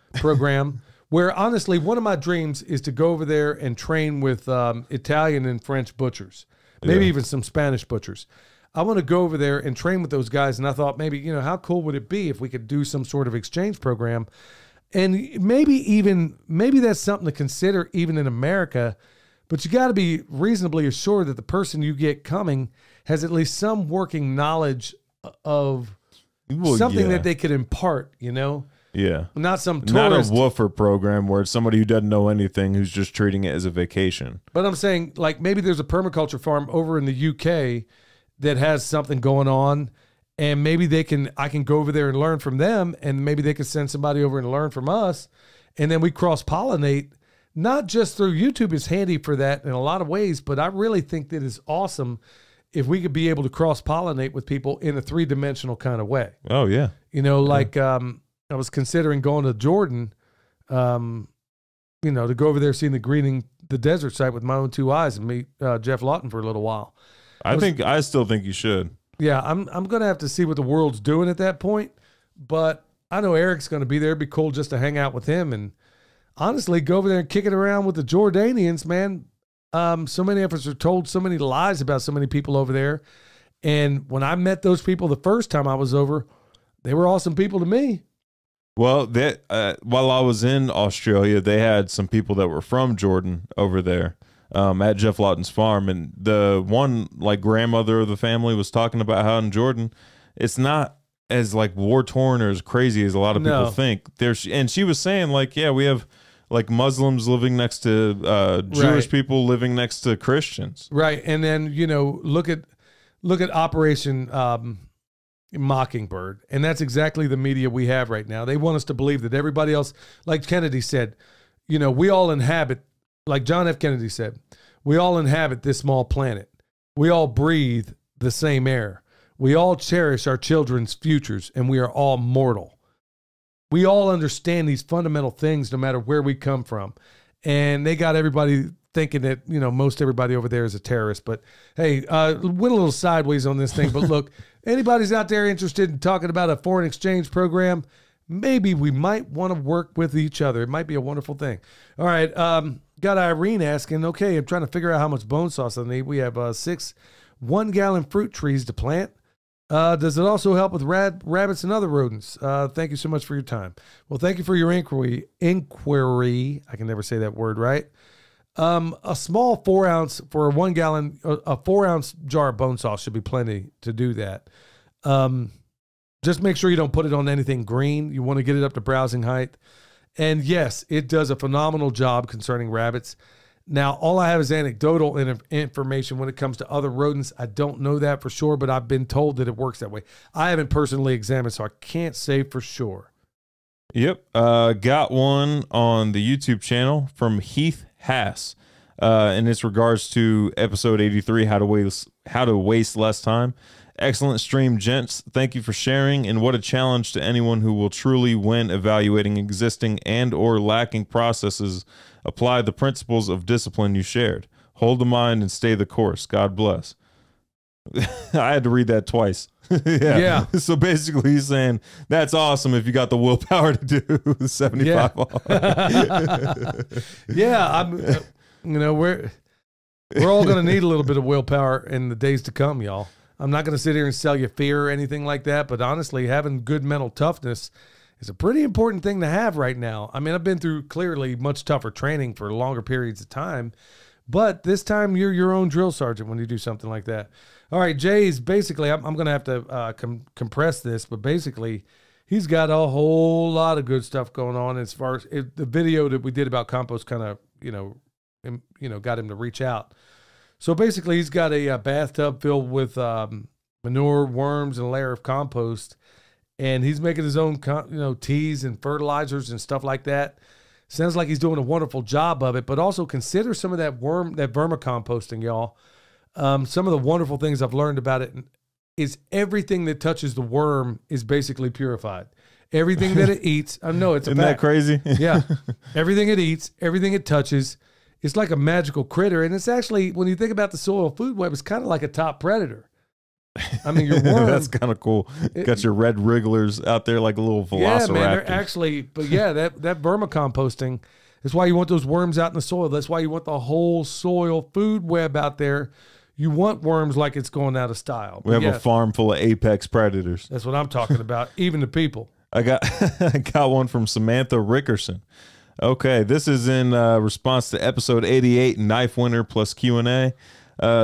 where, honestly, one of my dreams is to go over there and train with Italian and French butchers, maybe even some Spanish butchers. I want to go over there and train with those guys. And I thought maybe, how cool would it be if we could do some sort of exchange program? And maybe that's something to consider even in America, but you got to be reasonably assured that the person you get coming has at least some working knowledge of something that they could impart, Yeah. Not some tourist. Not a woofer program where it's somebody who doesn't know anything who's just treating it as a vacation. But I'm saying, like, maybe there's a permaculture farm over in the UK that has something going on, and maybe I can go over there and learn from them, and maybe they could send somebody over and learn from us, and then we cross-pollinate. Not just through YouTube is handy for that in a lot of ways, but I really think that it's awesome if we could be able to cross-pollinate with people in a 3-dimensional kind of way. Oh, yeah. I was considering going to Jordan, to go over there, seeing the desert site with my own 2 eyes, and meet Jeff Lawton for a little while. I still think you should. Yeah, I'm going to have to see what the world's doing at that point, but I know Eric's going to be there. It'd be cool just to hang out with him and honestly go over there and kick it around with the Jordanians, man. So many of us are told so many lies about so many people over there. And when I met those people the first time I was over, they were awesome people to me. Well, while I was in Australia, they had some people that were from Jordan over there. At Jeff Lawton's farm, and the one grandmother of the family was talking about how in Jordan it's not as war torn or as crazy as a lot of people think. And she was saying we have Muslims living next to Jewish people living next to Christians, right? And then look at Operation Mockingbird, and that's exactly the media we have right now. They want us to believe that everybody else, like Kennedy said, we all inhabit. Like John F. Kennedy said, we all inhabit this small planet. We all breathe the same air. We all cherish our children's futures, and we are all mortal. We all understand these fundamental things no matter where we come from. And they got everybody thinking that, most everybody over there is a terrorist. But, hey, went a little sideways on this thing. But, look, anybody's out there interested in talking about a foreign exchange program, maybe we might want to work with each other. It might be a wonderful thing. All right. Got Irene asking, okay, I'm trying to figure out how much bone sauce I need. We have 6 1-gallon fruit trees to plant. Does it also help with rabbits and other rodents? Thank you so much for your time. Well, thank you for your inquiry. I can never say that word right. A small 4-ounce for a 1-gallon, a 4-ounce jar of bone sauce should be plenty to do that. Just make sure you don't put it on anything green. You want to get it up to browsing height. And yes, it does a phenomenal job concerning rabbits. Now, all I have is anecdotal information when it comes to other rodents. I don't know that for sure, but I've been told that it works that way. I haven't personally examined, so I can't say for sure. Yep. Got one on the YouTube channel from Heath Hass. And it's regards to episode 83, how to waste less time. Excellent stream, gents. Thank you for sharing, and what a challenge to anyone who will truly, when evaluating existing and or lacking processes, apply the principles of discipline you shared. Hold the mind and stay the course. God bless. I had to read that twice. Yeah. So basically he's saying that's awesome if you got the willpower to do 75 Yeah, I'm we're all going to need a little bit of willpower in the days to come, y'all. I'm not going to sit here and sell you fear or anything like that, but honestly, having good mental toughness is a pretty important thing to have right now. I mean, I've been through clearly much tougher training for longer periods of time, but this time you're your own drill sergeant when you do something like that. All right, Jay's basically, I'm going to have to compress this, but basically he's got a whole lot of good stuff going on as far as the video that we did about compost kind of, got him to reach out. So basically he's got a bathtub filled with manure, worms, and a layer of compost, and he's making his own, teas and fertilizers and stuff like that. Sounds like he's doing a wonderful job of it, but also consider some of that vermicomposting, y'all. Some of the wonderful things I've learned about it is everything that touches the worm is basically purified. Everything that it eats, I know it's a Isn't that crazy? Yeah. Everything it eats, everything it touches, it's like a magical critter. And it's actually, when you think about the soil food web, it's kind of like a top predator. I mean, your worm. That's kind of cool. Got your red wrigglers out there like a little velociraptor. Yeah, man, they're actually, but yeah, that vermicomposting is why you want those worms out in the soil. That's why you want the whole soil food web out there. You want worms like it's going out of style. We have a farm full of apex predators. That's what I'm talking about, even the people. I got one from Samantha Rickerson. Okay, this is in response to episode 88, Knife Winner plus Q&A.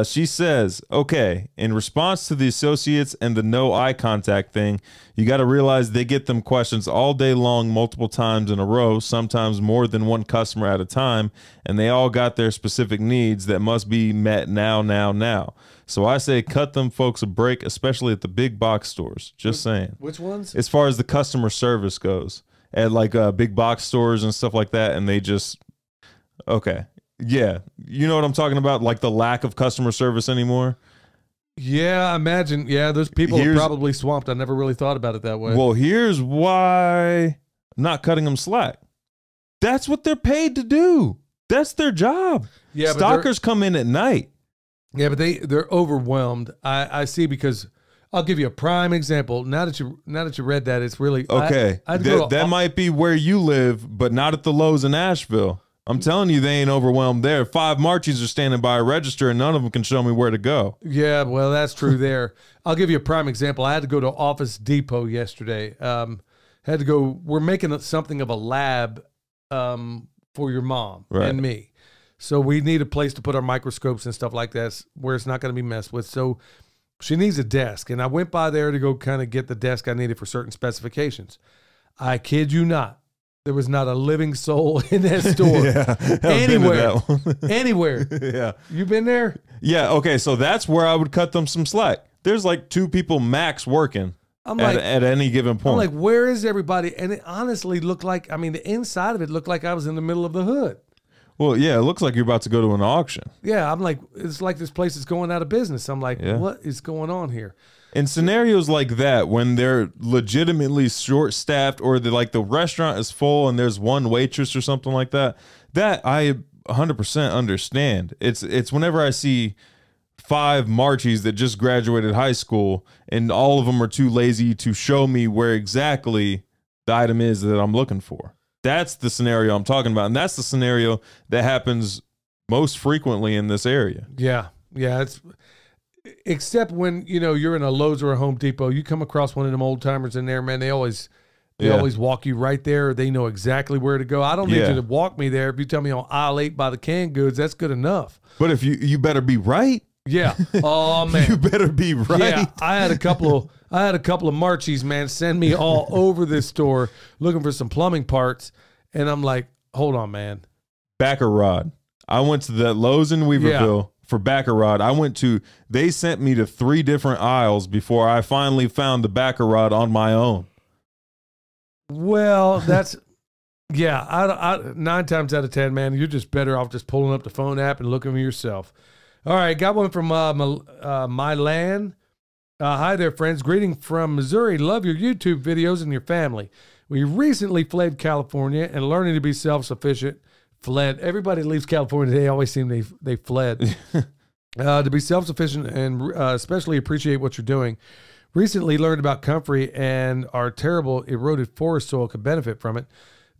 She says, okay, in response to the associates and the no eye contact thing, you got to realize they get them questions all day long, multiple times in a row, sometimes more than one customer at a time, and they all got their specific needs that must be met now. So I say cut them folks a break, especially at the big box stores. Just saying. Which ones? As far as the customer service goes, at like big box stores and stuff like that, and they just, okay. Yeah, you know what I'm talking about? Like the lack of customer service anymore? Yeah, I imagine. Yeah, those people are probably swamped. I never really thought about it that way. Well, here's why I'm not cutting them slack. That's what they're paid to do. That's their job. Yeah, stalkers come in at night. Yeah, but they're overwhelmed. I see, because I'll give you a prime example. Now that you read that, it's really okay. That might be where you live, but not at the Lowe's in Asheville. I'm telling you, they ain't overwhelmed there. 5 Marchies are standing by a register, and none of them can show me where to go. Yeah, well, that's true there. I'll give you a prime example. I had to go to Office Depot yesterday. Had to go. We're making something of a lab for your mom and me. So we need a place to put our microscopes and stuff like that where it's not going to be messed with. So she needs a desk, and I went by there to go kind of get the desk I needed for certain specifications. I kid you not. There was not a living soul in that store. Anywhere. Yeah. You been there? Yeah. Okay. So that's where I would cut them some slack. There's like 2 people max working at any given point. I'm like, where is everybody? And it honestly looked like, I mean, the inside of it looked like I was in the middle of the hood. Well, yeah, it looks like you're about to go to an auction. Yeah. I'm like, it's like this place is going out of business. I'm like, what is going on here? In scenarios like that, when they're legitimately short-staffed, or the restaurant is full and there's one waitress or something like that, that I 100% understand. It's whenever I see 5 Marchies that just graduated high school, and all of them are too lazy to show me where exactly the item is that I'm looking for. That's the scenario I'm talking about, and that's the scenario that happens most frequently in this area. Yeah, it's except when you're in a Lowe's or a Home Depot, you come across one of them old timers in there, man. They always walk you right there. They know exactly where to go. I don't need you to walk me there. If you tell me on aisle 8 by the canned goods, that's good enough. But if you better be right. Yeah. Oh man, you better be right. Yeah, I had a couple of Marchies, man, send me all over this store looking for some plumbing parts, and I'm like, hold on, man. Backer rod. I went to the Lowe's in Weaverville for backer rod. They sent me to 3 different aisles before I finally found the backer rod on my own. Well, that's I 9 times out of 10, man, you're just better off just pulling up the phone app and looking for yourself. All right, got one from Mylan. Hi there, friends. Greeting from Missouri. Love your YouTube videos and your family. We recently fled California and learning to be self-sufficient. Fled. Everybody leaves California. They always seem they fled. To be self-sufficient and especially appreciate what you're doing. Recently learned about comfrey and our terrible eroded forest soil could benefit from it.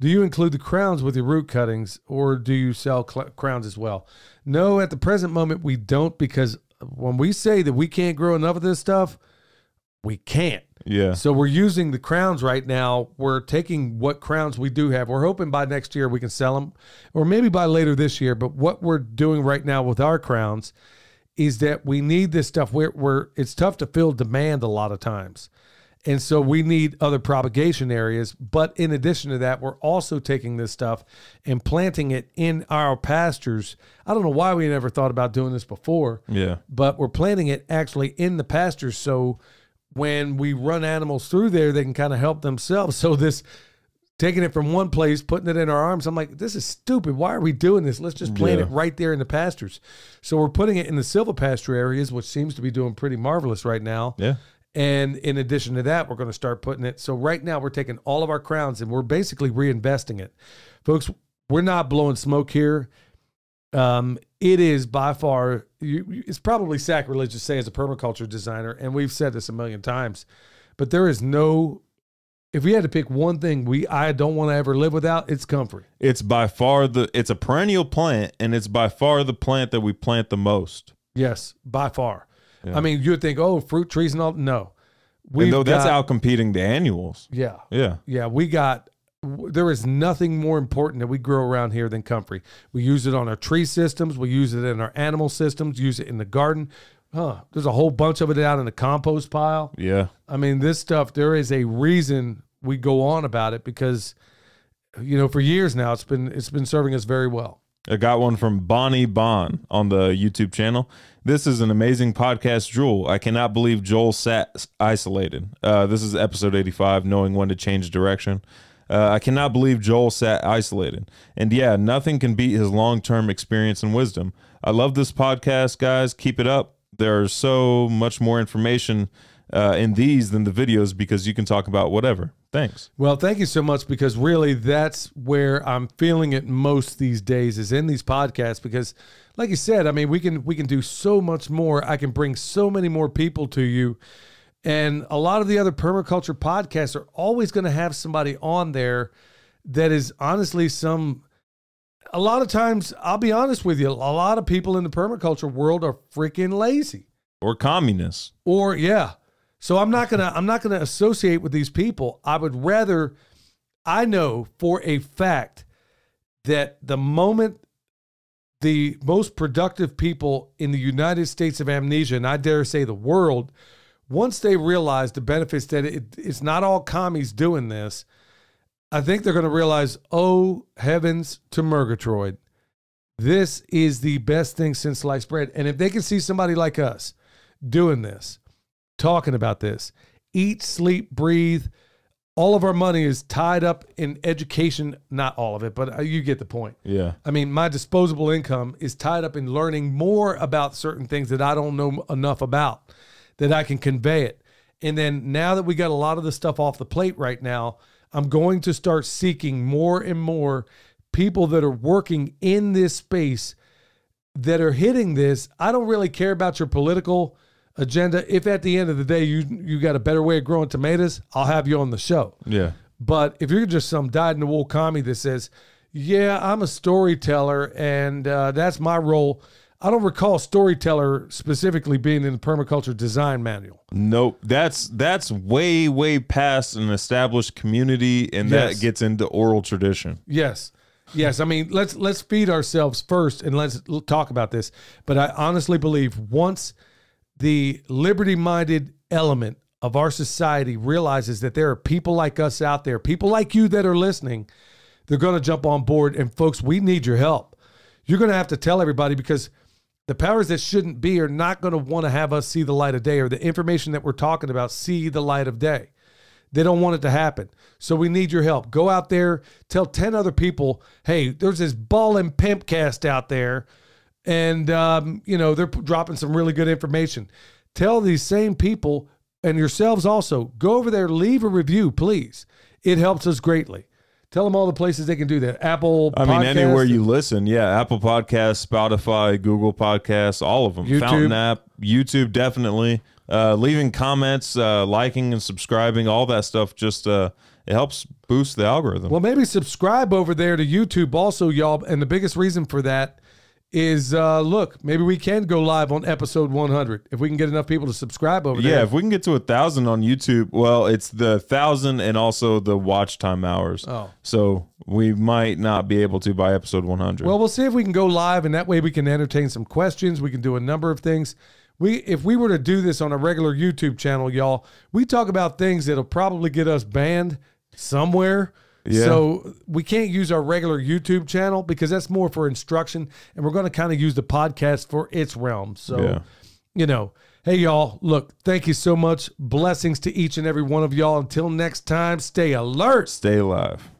Do you include the crowns with your root cuttings, or do you sell crowns as well? No, at the present moment, we don't, because when we say that we can't grow enough of this stuff, we can't. Yeah. So we're using the crowns right now. We're taking what crowns we do have. We're hoping by next year we can sell them, or maybe by later this year. But what we're doing right now with our crowns is that we need this stuff. It's tough to fill demand a lot of times. And so we need other propagation areas. But in addition to that, we're also taking this stuff and planting it in our pastures. I don't know why we never thought about doing this before. Yeah. But we're planting it actually in the pastures. So when we run animals through there, they can kind of help themselves. So this, taking it from one place, putting it in our arms, I'm like, this is stupid. Why are we doing this? Let's just plant it right there in the pastures. So we're putting it in the silvopasture areas, which seems to be doing pretty marvelous right now. Yeah. And in addition to that, we're going to start putting it. So right now we're taking all of our crowns and we're basically reinvesting it. Folks, we're not blowing smoke here. It is by far, it's probably sacrilegious to say as a permaculture designer, and we've said this a million times, but there is no, if we had to pick one thing I don't want to ever live without, it's comfrey. It's by far it's a perennial plant, and it's by far the plant that we plant the most. Yes, by far. Yeah. I mean, you would think, oh, fruit trees and all. No. That's out competing the annuals. Yeah. Yeah. Yeah. There is nothing more important that we grow around here than comfrey. We use it on our tree systems. We use it in our animal systems, use it in the garden. There's a whole bunch of it out in the compost pile. Yeah. I mean, this stuff, there is a reason we go on about it because, for years now, it's been serving us very well. I got one from Bonnie Bon on the YouTube channel. This is an amazing podcast, Joel. I cannot believe Joel sat isolated. This is episode 85, knowing when to change direction. I cannot believe Joel sat isolated. And yeah, nothing can beat his long-term experience and wisdom. I love this podcast, guys. Keep it up. There's so much more information in these than the videos because you can talk about whatever. Thanks. Well, thank you so much, because really that's where I'm feeling it most these days is in these podcasts, because like you said, I mean, we can do so much more. I can bring so many more people to you. And a lot of the other permaculture podcasts are always going to have somebody on there that is honestly a lot of times, I'll be honest with you, a lot of people in the permaculture world are freaking lazy. Or communists. Or, yeah. So I'm not gonna associate with these people. I would rather, I know for a fact that the moment the most productive people in the United States of Amnesia, and I dare say the world, once they realize the benefits that it's not all commies doing this, I think they're going to realize, oh, heavens to Murgatroyd. This is the best thing since sliced bread. And if they can see somebody like us doing this, talking about this, eat, sleep, breathe, all of our money is tied up in education. Not all of it, but you get the point. Yeah. I mean, my disposable income is tied up in learning more about certain things that I don't know enough about, that I can convey it. And then now that we got a lot of the stuff off the plate right now, I'm going to start seeking more and more people that are working in this space that are hitting this, I don't really care about your political agenda. If at the end of the day you got a better way of growing tomatoes, I'll have you on the show. Yeah. But if you're just some dyed-in-the-wool commie that says, yeah, I'm a storyteller and that's my role, I don't recall storyteller specifically being in the permaculture design manual. Nope. That's way past an established community, and that gets into oral tradition. Yes. Yes. I mean, let's feed ourselves first and let's talk about this. But I honestly believe once the liberty-minded element of our society realizes that there are people like us out there, people like you that are listening, they're going to jump on board. And folks, we need your help. You're going to have to tell everybody, because the powers that shouldn't be are not going to want to have us see the light of day, or the information that we're talking about see the light of day. They don't want it to happen. So we need your help. Go out there, tell 10 other people, hey, there's this ballin' PIMPcast out there, and, they're dropping some really good information. Tell these same people, and yourselves also, go over there, leave a review, please. It helps us greatly. Tell them all the places they can do that. Apple Podcasts. I mean, anywhere you listen. Yeah, Apple Podcasts, Spotify, Google Podcasts, all of them. YouTube. Fountain app, YouTube, definitely. Leaving comments, liking and subscribing, all that stuff. Just it helps boost the algorithm. Well, maybe subscribe over there to YouTube also, y'all. And the biggest reason for that is, look, maybe we can go live on episode 100 if we can get enough people to subscribe over there. Yeah, if we can get to 1,000 on YouTube, well, it's the 1,000 and also the watch time hours. Oh. So we might not be able to by episode 100. Well, we'll see if we can go live, and that way we can entertain some questions. We can do a number of things. If we were to do this on a regular YouTube channel, y'all, we talk about things that'll probably get us banned somewhere. Yeah. So we can't use our regular YouTube channel because that's more for instruction, and we're going to kind of use the podcast for its realm. So, hey, y'all, look, thank you so much. Blessings to each and every one of y'all. Until next time, stay alert. Stay alive.